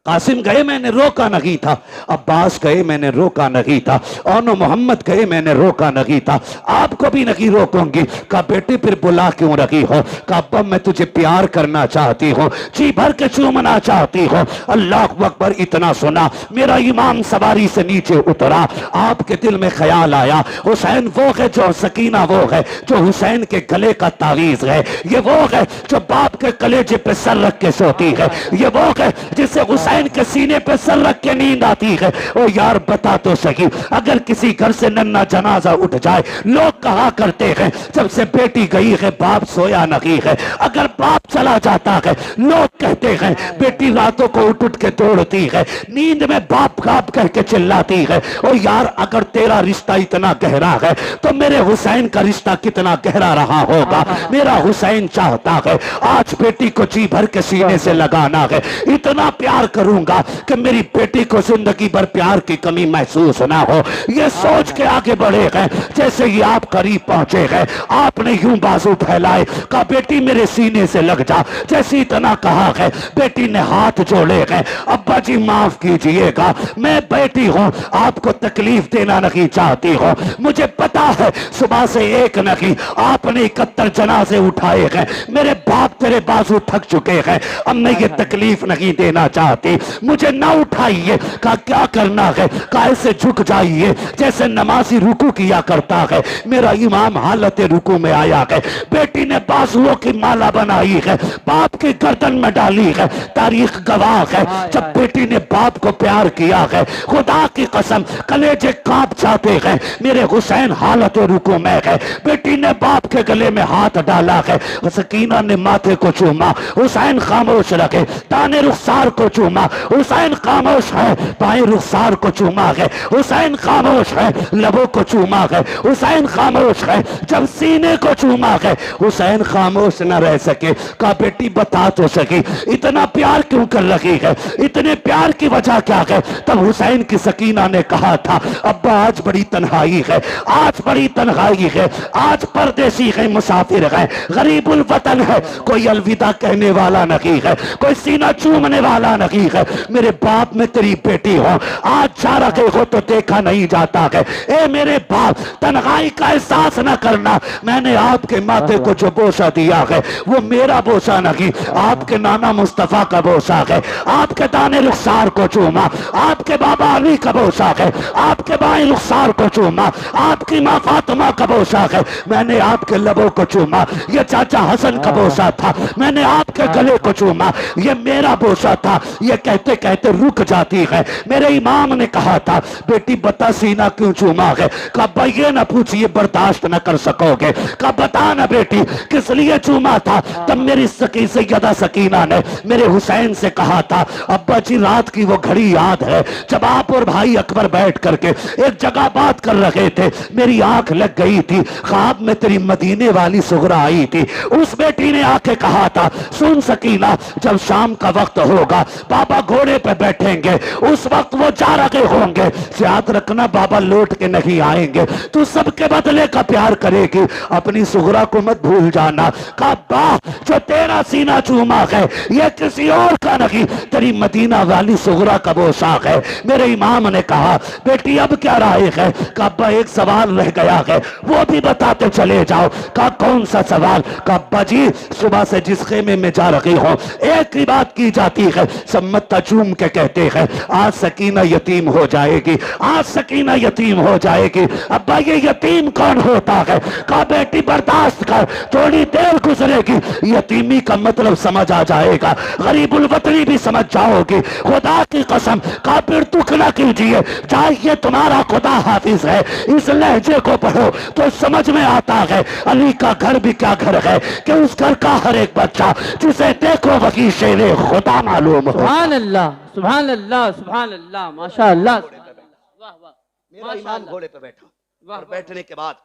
कासिम गए मैंने रोका नहीं था, अब्बास गए मैंने रोका नहीं था, और मोहम्मद गए मैंने रोका नहीं था, आपको भी नहीं रोकूंगी। कहा बेटी फिर बुला क्यों रही हो? कहा अब्बा मैं तुझे प्यार करना चाहती हूँ, जी भर के चूमना चाहती हूँ। अल्लाह अकबर। इतना सुना मेरा इमाम सवारी से नीचे उतरा, आपके दिल में ख्याल आया हुसैन वो है जो, सकीना वो है जो हुसैन के गले का तावीज है, ये वो है जो बाप के कलेजे पे सर रख के सोती है, ये वो है जिसे हुसैन के सीने पे सर रख के नींद आती है। ओ यार बता तो सही, अगर किसी घर से नन्ना जनाजा उठ जाए, लोग कहा करते हैं जब से बेटी गई है बाप सोया नहीं है, अगर बाप चला जाता है लोग कहते हैं बेटी रातों को उठ उठ के दौड़ती है, नींद में बाप बाप कह के चिल्लाती है। ओ यार अगर तेरा रिश्ता इतना गहरा है तो मेरे हुसैन का रिश्ता कितना गहरा रहा होगा। मेरा हुसैन चाहता है आज बेटी को जी भर के सीने से लगाना है, इतना प्यार करूंगा कि मेरी बेटी को जिंदगी भर प्यार की कमी महसूस ना हो। ये सोच के आगे बढ़े हैं, जैसे ही आप करीब पहुंचे हैं आपने यूं बाजू फैलाए, कहा बेटी मेरे सीने से लग जा। जैसे इतना कहा है बेटी ने हाथ जोड़े हैं, अब्बा जी माफ कीजिएगा, मैं बेटी हूं, आपको तकलीफ देना नहीं चाहती हूं, मुझे पता है सुबह से एक नहीं आपने 71 जनाजे उठाए हैं, मेरे बाप तेरे बाजू थक चुके हैं, अब मैं ये तकलीफ नहीं देना चाहती, मुझे ना उठाइए। कहा क्या करना है? कहा ऐसे झुक जाइए जैसे नमाजी रुकू किया करता है। मेरा इमाम हालत रुकू में आया है, बेटी ने बाजुओं की माला बनाई है, बाप की गर्दन में डाली है, तारीख गवाह है जब बेटी ने बाप को प्यार किया है, खुदा की कसम कलेजे कांप जाते हैं। मेरे हुसैन हालत रुकू में है, बेटी ने बाप के गले में हाथ डाला है, सकीना ने माथे को चूमा, हुसैन खामोश रखे, दाने रुखसार को चूमा, हुसैन खामोश है, बाएं रुखसार को चूमा है, हुसैन खामोश है, लबों को चूमा है, हुसैन खामोश है, जब सीने को चूमा है हुसैन खामोश न रह सके। कहा बेटी बता तो सकी इतना प्यार क्यों कर रही है, इतने प्यार की वजह क्या है? तब हुसैन की सकीना ने कहा था अब्बा आज बड़ी तन्हाई है, आज बड़ी तन्हाई है, आज परदेसी है, मुसाफिर है, गरीबुल वतन है, कोई अलविदा कहने वाला नहीं है, कोई सीना चूमने वाला नहीं है, मेरे बाप में तेरी बेटी हो, आज जा रहे हो तो देखा नहीं जाता है। ए मेरे बाप तन्हाई का एहसास न करना, मैंने आपके माथे को जो बोसा दिया है वो मेरा बोसा नहीं, आपके नाना मुस्तफा का बोसा है, आपके दाने रुखसार को चूमा, आपके बाबा अली का बोसा है, आपके बाएं रुखसार को चूमा, आपकी माँ फातिमा का बोसा है, मैंने आपके लबों को चूमा, ये चाचा हसन का बोसा था, मैंने आपके गले को चूमा, ये मेरा बोसा था। ये कहते कहते रुक जाती है। मेरे इमाम ने कहा था बेटी बता सीना क्यों चूमा है? कहा भाई ये ना पूछिए बर्दाश्त न कर सकोगे। कहा बता ना बेटी किस लिए चूमा था? तब मेरी सैयदा सकीना ने मेरे हुसैन से कहा था अब्बा जी रात की वो घड़ी याद है जब आप और भाई अकबर बैठ करके एक जगह बात कर रहे थे, मेरी आंख लग गई थी, ख्वाब में तेरी मदीने वाली सुगरा आई थी, उस बेटी ने आके कहा था सुन सकीना जब शाम का वक्त होगा बाबा घोड़े पे बैठेंगे, उस वक्त वो जा रहे होंगे, याद रखना बाबा लौट के नहीं आएंगे, तू सबके बदले का प्यार करेगी, अपनी सुगरा को मत भूल जाना। कहा जो तेरा सीना चूमा है ये किसी और का नहीं, तेरी मदीना वाली सुगरा का वो साख है। मेरे इमाम ने कहा बेटी अब क्या राय है? कहा एक सवाल रह गया है वो भी बताते चले जाओ। कहा कौन सा सवाल? कहा जी सुबह से जिस खेमे में जा रही हो एक ही बात की जाती है, सम्मत चूम के कहते हैं आज सकीना यतीम हो जाएगी, आज सकीना यतीम हो जाएगी। अब्बा ये यतीम कौन होता है? कहा बेटी बर्दाश्त कर, थोड़ी देर गुजरेगी यतीमी का मतलब समझ आ जाएगा, गरीबुल वतनी भी समझ जाओगी, खुदा की कसम। कहा फिर दुख ना कीजिए, चाहिए तुम्हारा खुदा हाफिज है, इस लहजे को पढ़ो तो समझ में आता है अली का घर भी क्या घर है कि उस घर का हर एक बच्चा जिसे देखो वही शेरे खुदा मालूम हो। सुभान अल्लाह, सुभान अल्लाह, सुभान अल्लाह, माशा अल्लाह। वाह वाह, मेरा इमाम घोड़े पे बैठा और बैठने के बाद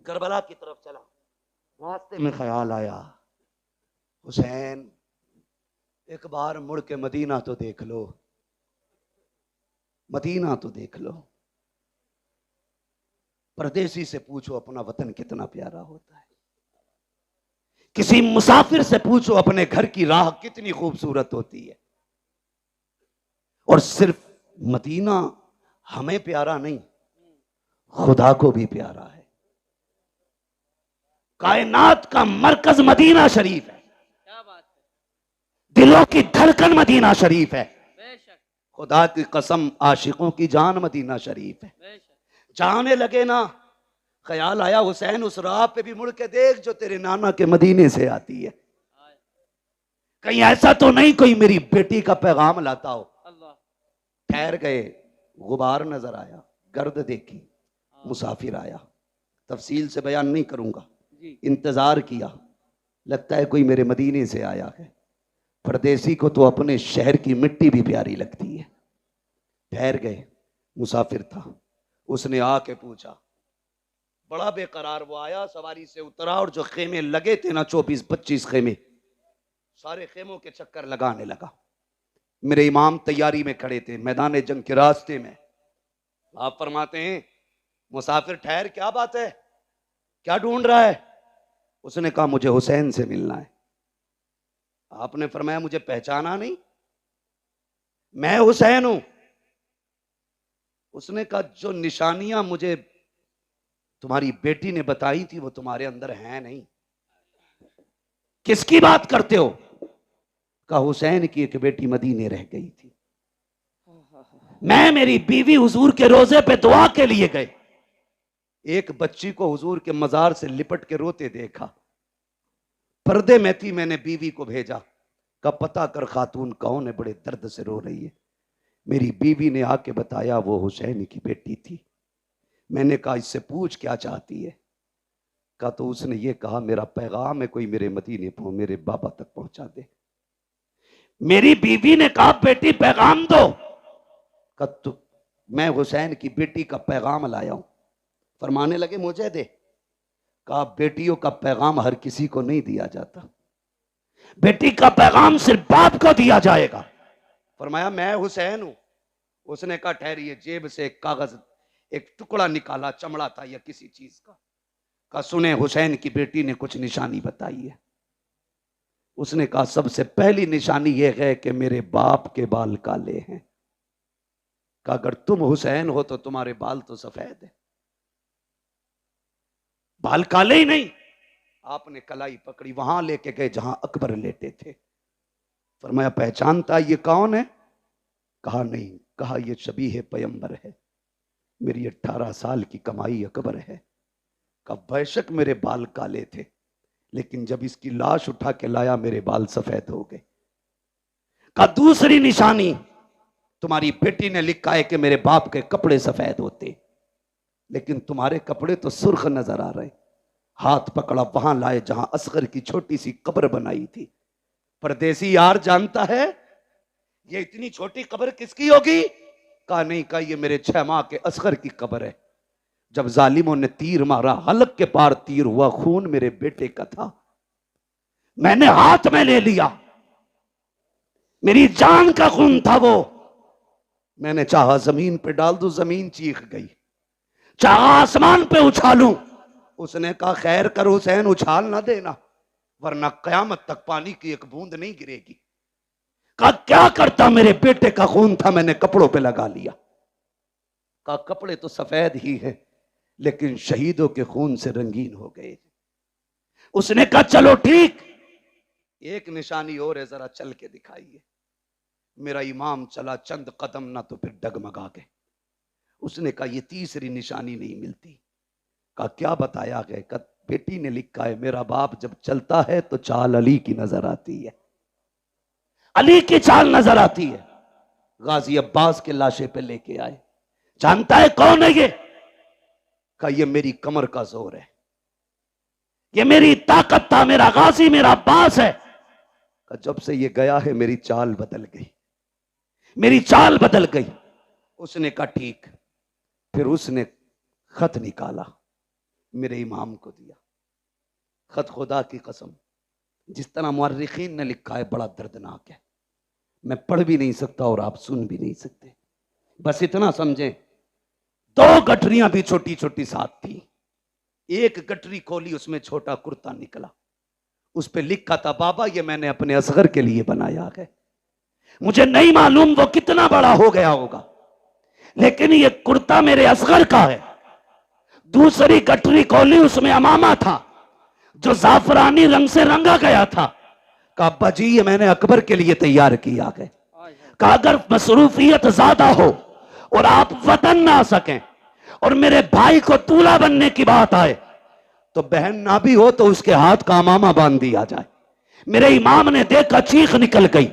करबला की तरफ चला, रास्ते में ख्याल आया हुसैन एक बार मुड़ के मदीना तो देख लो, मदीना तो देख लो, परदेसी से पूछो अपना वतन कितना प्यारा होता है, किसी मुसाफिर से पूछो अपने घर की राह कितनी खूबसूरत होती है। और सिर्फ मदीना हमें प्यारा नहीं, खुदा को भी प्यारा है। कायनात का मरकज मदीना शरीफ है, क्या बात है, दिलों की धड़कन मदीना शरीफ है। बेशक खुदा की कसम आशिकों की जान मदीना शरीफ है। बेशक। जाने लगे ना, ख्याल आया हुसैन उस राह पे भी मुड़ के देख जो तेरे नाना के मदीने से आती है, कहीं ऐसा तो नहीं कोई मेरी बेटी का पैगाम लाता हो। अल्लाह। ठहर गए, गुबार नजर आया, गर्द देखी, मुसाफिर आया। तफसील से बयान नहीं करूंगा। जी। इंतजार किया, लगता है कोई मेरे मदीने से आया है। परदेसी को तो अपने शहर की मिट्टी भी प्यारी लगती है। ठहर गए, मुसाफिर था, उसने आके पूछा, बड़ा बेकरार वो आया, सवारी से उतरा और जो खेमे लगे थे ना 24-25 खेमे, सारे खेमों के चक्कर लगाने लगा। मेरे इमाम तैयारी में खड़े थे मैदान जंग के रास्ते में। आप फरमाते हैं, मुसाफिर ठहर, क्या बात है, क्या ढूंढ रहा है? उसने कहा मुझे हुसैन से मिलना है। आपने फरमाया मुझे पहचाना नहीं, मैं हुसैन हूं। उसने कहा जो निशानियां मुझे तुम्हारी बेटी ने बताई थी वो तुम्हारे अंदर हैं नहीं। किसकी बात करते हो? कहा हुसैन की एक बेटी मदीने रह गई थी, मैं मेरी बीवी हुजूर के रोजे पे दुआ के लिए गए, एक बच्ची को हुजूर के मजार से लिपट के रोते देखा, पर्दे में थी, मैंने बीवी को भेजा, का पता कर खातून कौन है, बड़े दर्द से रो रही है। मेरी बीवी ने आके बताया वो हुसैन की बेटी थी। मैंने कहा इससे पूछ क्या चाहती है? कहा तो उसने ये कहा मेरा पैगाम है कोई मेरे मदीने को मेरे बाबा तक पहुंचा दे। मेरी बीवी ने कहा बेटी पैगाम दो। कहा तो मैं हुसैन की बेटी का पैगाम लाया हूं। फरमाने लगे मुझे दे। कहा बेटियों का पैगाम हर किसी को नहीं दिया जाता, बेटी का पैगाम सिर्फ बाप को दिया जाएगा। फरमाया मैं हुसैन हूं। उसने कहा ठहरिए, जेब से एक कागज, एक टुकड़ा निकाला, चमड़ा था या किसी चीज का। कहा सुने हुसैन की बेटी ने कुछ निशानी बताई है। उसने कहा सबसे पहली निशानी यह है कि मेरे बाप के बाल काले हैं। कहा अगर तुम हुसैन हो तो तुम्हारे बाल तो सफेद है, बाल काले ही नहीं। आपने कलाई पकड़ी, वहां लेके गए जहां अकबर लेटे थे। फरमाया पहचानता ये कौन है? कहा नहीं। कहा ये शबीह पैगंबर है, मेरी 18 साल की कमाई अकबर है। कहा बेशक मेरे बाल काले थे, लेकिन जब इसकी लाश उठा के लाया मेरे बाल सफेद हो गए। कहा दूसरी निशानी, तुम्हारी बेटी ने लिखा है कि मेरे बाप के कपड़े सफेद होते, लेकिन तुम्हारे कपड़े तो सुर्ख नजर आ रहे। हाथ पकड़ा, वहां लाए जहां असगर की छोटी सी कब्र बनाई थी। परदेसी यार जानता है ये इतनी छोटी कब्र किसकी होगी? कहा नहीं। कहा ये मेरे 6 माह के असगर की कब्र है। जब जालिमों ने तीर मारा, हलक के पार तीर हुआ, खून मेरे बेटे का था, मैंने हाथ में ले लिया, मेरी जान का खून था वो। मैंने चाहा जमीन पे डाल दूं, जमीन चीख गई, चाहा आसमान पे उछालूं। उसने कहा खैर कर हुसैन, उछाल ना देना, वरना कयामत तक पानी की एक बूंद नहीं गिरेगी। कहा क्या करता, मेरे बेटे का खून था, मैंने कपड़ों पे लगा लिया। कहा कपड़े तो सफेद ही हैं, लेकिन शहीदों के खून से रंगीन हो गए। उसने कहा चलो ठीक, एक निशानी और है, जरा चल के दिखाइए। मेरा इमाम चला चंद कदम ना तो फिर डगमगा गए। उसने कहा ये तीसरी निशानी नहीं मिलती। कहा क्या बताया गया? कहा बेटी ने लिखा है मेरा बाप जब चलता है तो चाल अली की नजर आती है, अली की चाल नजर आती है। गाजी अब्बास के लाशे पे लेके आए। जानता है कौन है ये? कहा ये मेरी कमर का जोर है, ये मेरी ताकत था, मेरा गाजी मेरा अब्बास है। कहा जब से ये गया है मेरी चाल बदल गई, मेरी चाल बदल गई। उसने कहा ठीक। फिर उसने खत निकाला, मेरे इमाम को दिया। खत खुदा की कसम जिस तरह मुअर्रिखीन ने लिखा है बड़ा दर्दनाक है, मैं पढ़ भी नहीं सकता और आप सुन भी नहीं सकते। बस इतना समझें, 2 गठरियां भी छोटी छोटी साथ थी। एक गठरी खोली, उसमें छोटा कुर्ता निकला, उस पे लिखा था बाबा ये मैंने अपने असगर के लिए बनाया है। मुझे नहीं मालूम वो कितना बड़ा हो गया होगा, लेकिन ये कुर्ता मेरे असगर का है। दूसरी गठरी खोली, उसमें अमामा था जो जाफरानी रंग से रंगा गया था। कहा अब्बा जी ये मैंने अकबर के लिए तैयार किया है। कहा अगर मसरूफियत ज्यादा हो और आप वतन ना आ सकें और मेरे भाई को दूल्हा बनने की बात आए तो बहन ना भी हो तो उसके हाथ का अमामा बांध दिया जाए। मेरे इमाम ने देखा, चीख निकल गई।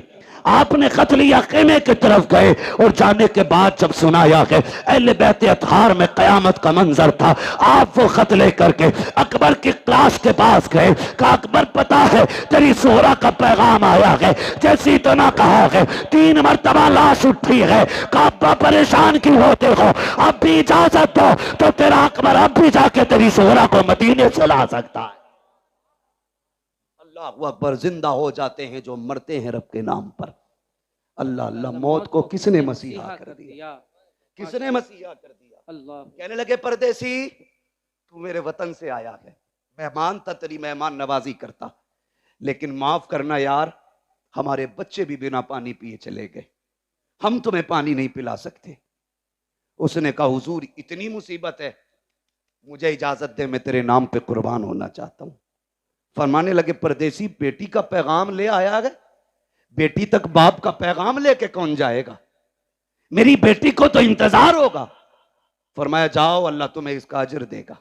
आपने खत लिया, खेमे की तरफ गए और जाने के बाद जब सुनाया कि अहले बैत अतहार में कयामत का मंजर था, आप वो खत लेकर के अकबर की क्लास के पास गए। कहा अकबर पता है तेरी सोहरा का पैगाम आया है। जैसे इतना कहा है 3 मरतबा लाश उठी है। कहा अब्बा परेशान क्यों होते हो, अब भी इजाजत दो तो तेरा अकबर अब भी जाके तेरी सोहरा को मदीने से ला सकता है। अल्लाह अकबर, जिंदा हो जाते हैं जो मरते हैं रब के नाम पर। अल्लाह अल्लाह, मौत को किसने मसीहा कर दिया, किसने मसीहा कर दिया। अल्लाह कहने लगे परदेसी तू मेरे वतन से आया है, मेहमान था, तेरी मेहमान नवाजी करता, लेकिन माफ करना यार हमारे बच्चे भी बिना पानी पिए चले गए, हम तुम्हें पानी नहीं पिला सकते। उसने कहा हुजूर इतनी मुसीबत है, मुझे इजाजत दे, मैं तेरे नाम पे कुर्बान होना चाहता हूं। फरमाने लगे परदेसी बेटी का पैगाम ले आया है, बेटी तक बाप का पैगाम लेके कौन जाएगा, मेरी बेटी को तो इंतजार होगा। फरमाया जाओ अल्लाह तुम्हें इसका अजर देगा,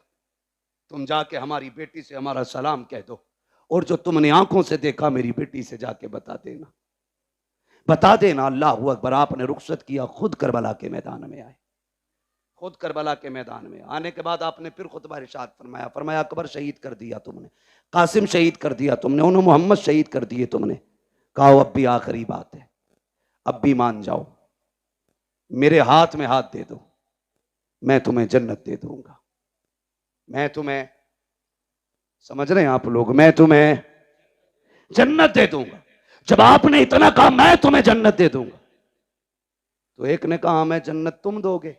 तुम जाके हमारी बेटी से हमारा सलाम कह दो और जो तुमने आंखों से देखा मेरी बेटी से जाके बता देना, बता देना। अल्लाह अकबर, आपने रुखसत किया, खुद करबला के मैदान में आए। खुद करबला के मैदान में आने के बाद आपने फिर खुतबा इरशाद फरमाया। फरमाया अकबर शहीद कर दिया तुमने, कासिम शहीद कर दिया तुमने, उन्होंने मोहम्मद शहीद कर दिए तुमने। कहा अब भी आखिरी बात है, अब भी मान जाओ, मेरे हाथ में हाथ दे दो, मैं तुम्हें जन्नत दे दूंगा। मैं तुम्हें, समझ रहे हैं आप लोग, मैं तुम्हें जन्नत दे दूंगा। जब आपने इतना कहा मैं तुम्हें जन्नत दे दूंगा, तो एक ने कहा मैं जन्नत तुम दोगे,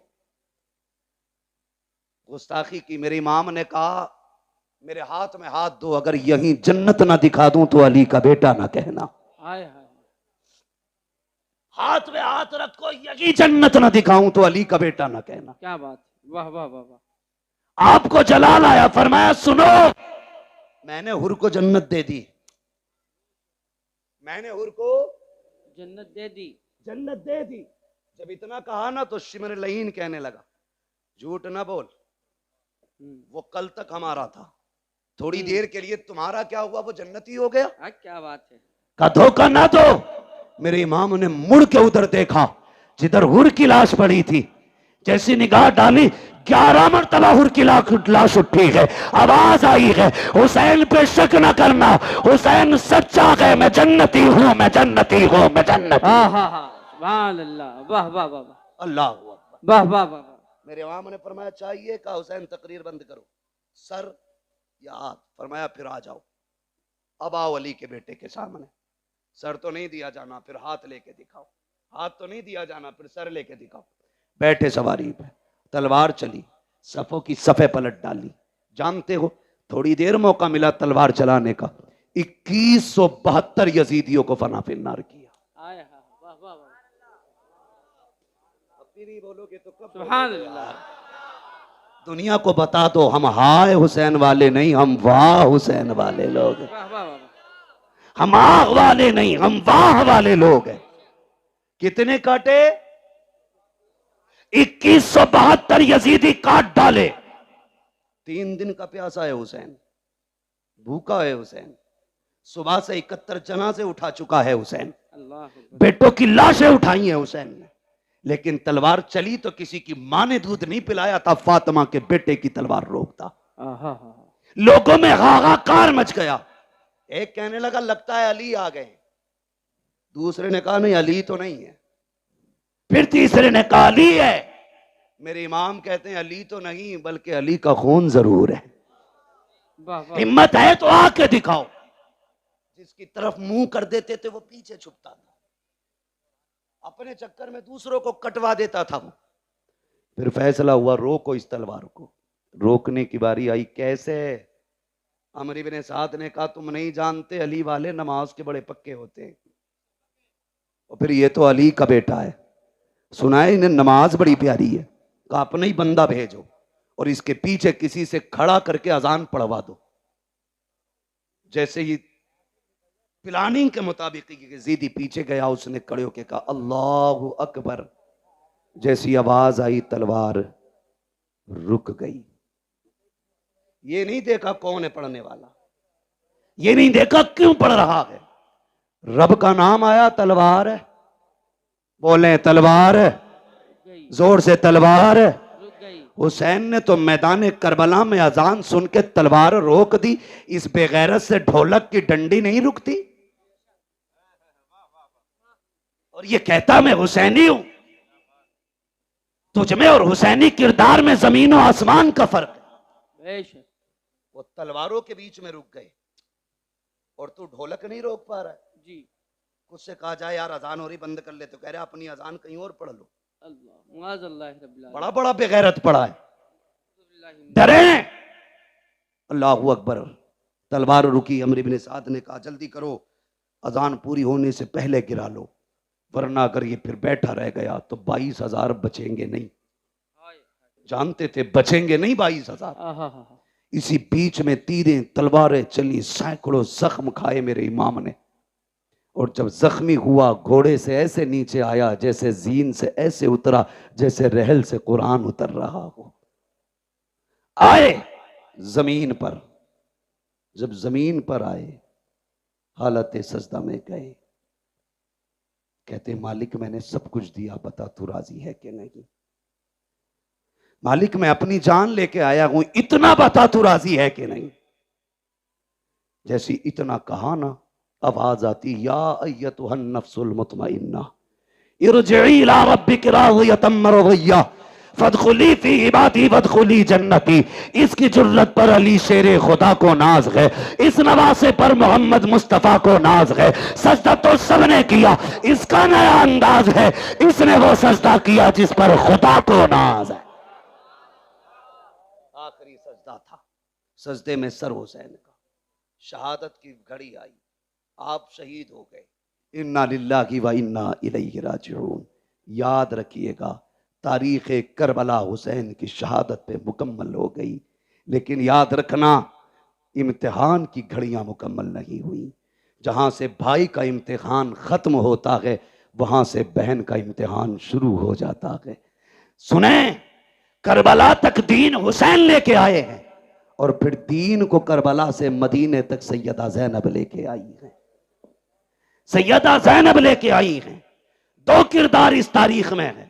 गुस्ताखी की। मेरे इमाम ने कहा मेरे हाथ में हाथ दो, अगर यहीं जन्नत ना दिखा दूं तो अली का बेटा ना कहना। हाथ में हाथ रखो, यही जन्नत ना दिखाऊं तो अली का बेटा ना कहना। क्या बात, वाह वाह वाह वाह। आपको जलाल आया, फरमाया सुनो मैंने हुर को जन्नत दे दी, मैंने हुर को जन्नत दे दी, जन्नत दे दी। जब इतना कहा ना तो शिमर लहीन कहने लगा झूठ ना बोल, वो कल तक हमारा था, थोड़ी देर के लिए तुम्हारा क्या हुआ, वो जन्नती हो गया। क्या बात है। का धोखा ना दो। मेरे इमाम ने मुड़ के उधर देखा जिधर हुर की लाश पड़ी थी, जैसी निगाह डाली 11 मरतबा हुर की लाश उठी है, आवाज आई है हुसैन पे शक न करना, हुसैन सच्चा है, मैं जन्नती हूं, मैं जन्नती हूं, मैं जन्नती। अल्लाह, वाह वाह वाह, अल्लाह वाह वाह वाह। मेरे इमाम ने फरमाया चाहिए का हुसैन तकरीर बंद करो, सर या हाथ। फरमाया फिर आ जाओ, अब आओ अली के बेटे के सामने। सर तो नहीं दिया जाना, फिर हाथ लेके दिखाओ, हाथ तो नहीं दिया जाना, फिर सर लेके दिखाओ। बैठे सवारी पे, तलवार चली, सफों की सफे पलट डाली। जानते हो थोड़ी देर मौका मिला तलवार चलाने का, 2172 यजीदियों को फना फिन्नार किया। नहीं बोलोगे तो कब? सुभान अल्लाह। दुनिया को बता दो हम हाय हुसैन वाले नहीं, हम वाह हुसैन वाले लोग हैं। हम आह वाले नहीं, हम वाह वाले लोग हैं। कितने काटे? 2172 यजीदी काट डाले। 3 दिन का प्यासा है हुसैन, भूखा है हुसैन, सुबह से 71 जनाजे उठा चुका है हुसैन, बेटों की लाशें उठाई हैं हुसैन ने, लेकिन तलवार चली तो किसी की मां ने दूध नहीं पिलाया था, फातिमा के बेटे की तलवार रोकता। लोगों में हाहाकार मच गया। एक कहने लगा लगता है अली आ गए, दूसरे ने कहा नहीं अली तो नहीं है, फिर तीसरे ने कहा अली है। मेरे इमाम कहते हैं अली तो नहीं बल्कि अली का खून जरूर है। हिम्मत है तो आके दिखाओ। जिसकी तरफ मुंह कर देते थे वो पीछे छुपता था, अपने चक्कर में दूसरों को कटवा देता था वो। फिर फैसला हुआ रोको इस तलवार को। रोकने की बारी आई, कैसे? अमर इब्न साद ने कहा तुम नहीं जानते अली वाले नमाज के बड़े पक्के होते हैं, और फिर ये तो अली का बेटा है, सुना है इन्हें नमाज बड़ी प्यारी है, कहा अपना ही बंदा भेजो और इसके पीछे किसी से खड़ा करके अजान पढ़वा दो। जैसे ही प्लानिंग के मुताबिक यजीदी पीछे गया, उसने खड़े होकर कहा अल्लाहु अकबर। जैसी आवाज आई तलवार रुक गई। ये नहीं देखा कौन है पढ़ने वाला, ये नहीं देखा क्यों पढ़ रहा है, रब का नाम आया, तलवार है। बोले तलवार है, जोर से तलवार है। हुसैन ने तो मैदान करबला में अजान सुन के तलवार रोक दी। इस बेगैरत से ढोलक की डंडी नहीं रुकती। और ये कहता मैं हुसैनी हूं। तुझमें और हुसैनी किरदार में जमीन और आसमान का फर्क है। वो तलवारों के बीच में रुक गए और तू ढोलक नहीं रोक पा रहा है जी। कुछ से कहा जाए यार अजान हो रही, बंद कर ले, तो कह रहे अपनी अजान कहीं और पढ़ लो। बड़ा बड़ा बेगैरत पड़ा है। डरे अल्लाहू अकबर। तलवार रुकी। अमर इब्न साद ने कहा जल्दी करो, अजान पूरी होने से पहले गिरा लो, वरना अगर ये फिर बैठा रह गया तो 22,000 बचेंगे नहीं। जानते थे बचेंगे नहीं 22,000। इसी बीच में तीरें तलवारें चली, सैकड़ों जख्म खाए मेरे इमाम ने। और जब जख्मी हुआ घोड़े से ऐसे नीचे आया जैसे जीन से ऐसे उतरा जैसे रहल से कुरान उतर रहा हो। आए जमीन पर, जब जमीन पर आए हालत सजदा में गए। कहते मालिक मैंने सब कुछ दिया, बता तू राजी है कि नहीं। मालिक मैं अपनी जान लेके आया हूं, इतना बता तू राजी है कि नहीं। जैसी इतना कहा ना, आवाज आती या अय्यतुहन नफ्सुल मुतमइन्ना इरजिई इला रब्बिक राज़ियतम मरज़िय्या फदखुली फी इबादी वदखुली जन्नती। इसकी जुर्रत पर अली शेरे खुदा को नाज है, इस नवासे पर मोहम्मद मुस्तफा को नाज है। सजदा तो सबने किया, इसका नया अंदाज है, इसने वो सजदा किया जिस पर खुदा को नाज है। आखिरी सजदा था, सजदे में सर हुसैन का। शहादत की घड़ी आई, आप शहीद हो गए। इन्ना लिल्लाहि व इन्ना इलैहि राजिऊन। याद रखिएगा तारीख करबला हुसैन की शहादत पे मुकम्मल हो गई, लेकिन याद रखना इम्तिहान की घड़ियां मुकम्मल नहीं हुई। जहां से भाई का इम्तिहान खत्म होता है वहां से बहन का इम्तिहान शुरू हो जाता है। सुने, करबला तक दीन हुसैन लेके आए हैं और फिर दीन को करबला से मदीने तक सैयदा ज़ैनब लेके आई है। सैयदा ज़ैनब लेके आई हैं। दो किरदार इस तारीख में है।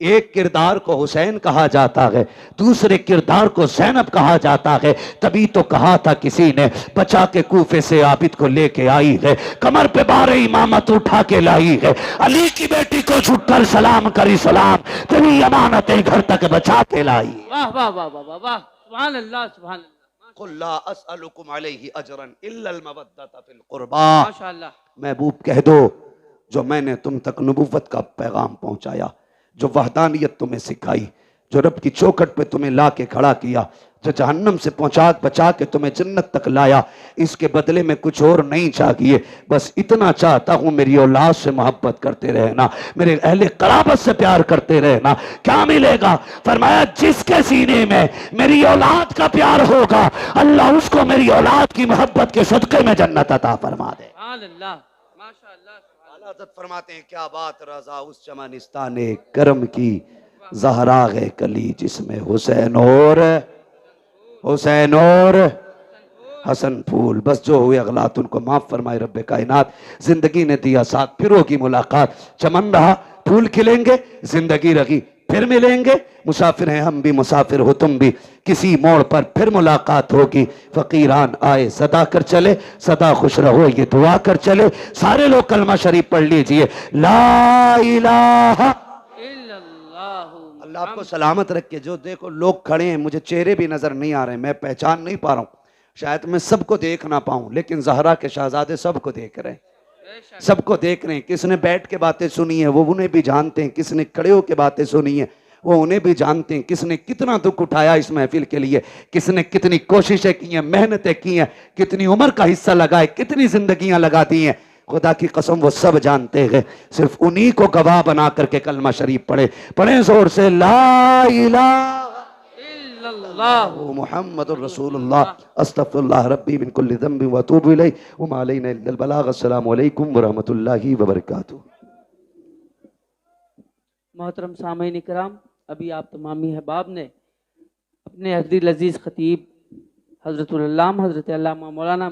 एक किरदार को हुसैन कहा जाता है, दूसरे किरदार को ज़ैनब कहा जाता है। तभी तो कहा था किसी ने, बचा के कूफे से आबिद को लेके आई है, कमर पे बारे इमामत उठा के लाई है। अली की बेटी को झुककर सलाम करी सलाम, तेरी अमानतें घर तक बचा के लाई। वाह वाह वाह वाह वाह, सुभान अल्लाह सुभान अल्लाह। कुल ला अस्अलुकुम अलैहि अजरन इल्लल मवद्दता फिल कुर्बा। माशाअल्लाह। महबूब कह दो जो मैंने तुम तक नबुव्वत का पैगाम पहुंचाया, जो वहदानियत तुम्हें सिखाई, जो रब की चौखट पे तुम्हें ला के खड़ा किया, जो जहन्नम से पहुंचा बचा के तुम्हें जन्नत तक लाया, इसके बदले में कुछ और नहीं चाहिए। बस इतना चाहता हूं मेरी औलाद से मोहब्बत करते रहना, मेरे अहले कराबत से प्यार करते रहना। क्या मिलेगा? फरमाया जिसके सीने में मेरी औलाद का प्यार होगा अल्लाह उसको मेरी औलाद की मोहब्बत के सदके में जन्नत अता फरमा दे। फरमाते हैं क्या बात रजा उस चमनिस्ताने करम की, ज़हरा है कली जिसमें हुसैन और हसन फूल। बस जो हुए अगलात उनको माफ फरमाए रब्बे कायनात। जिंदगी ने दिया साथ, फिर होगी मुलाकात। चमन रहा फूल खिलेंगे, जिंदगी रही फिर मिलेंगे। मुसाफिर हैं हम भी, मुसाफिर हो तुम भी, किसी मोड़ पर फिर मुलाकात होगी। फकीरान आए सदा कर चले, सदा खुश रहो ये दुआ कर चले। सारे लोग कलमा शरीफ पढ़ लीजिए, ला इलाहा इल्लल्लाह। अल्लाह आपको सलामत रख के। जो देखो लोग खड़े हैं, मुझे चेहरे भी नजर नहीं आ रहे, मैं पहचान नहीं पा रहा हूँ, शायद मैं सबको देख ना पाऊं, लेकिन ज़हरा के शहजादे सबको देख रहे हैं, सबको देख रहे हैं। किसने बैठ के बातें सुनी है वो उन्हें भी जानते हैं, किसने खड़े होकर बातें सुनी है वो उन्हें भी जानते हैं। किसने कितना दुख उठाया इस महफिल के लिए, किसने कितनी कोशिशें की हैं, मेहनतें की हैं, कितनी उम्र का हिस्सा लगाए, कितनी जिंदगियां लगा दी हैं। खुदा की कसम वो सब जानते हैं, सिर्फ उन्हीं को गवाह बना करके कलमा शरीफ पढ़े जोर से ला इलाहा इल्लल्लाह मुहम्मदुर रसूलुल्लाह अस्तगफिरुल्लाह रब्बी मिन कुल्लि ज़ंबि व अतूबु इलैहि व मा अलैना इल्लल बलाग। अस्सलामु अलैकुम व रहमतुल्लाहि व बरकातुहू। मोहतरम सामीन इकराम, अभी आप तमामी अहबाब ने अपने अज़ीज़ खतीब हज़रतुल अल्लामा हज़रत अल्लामा मौलाना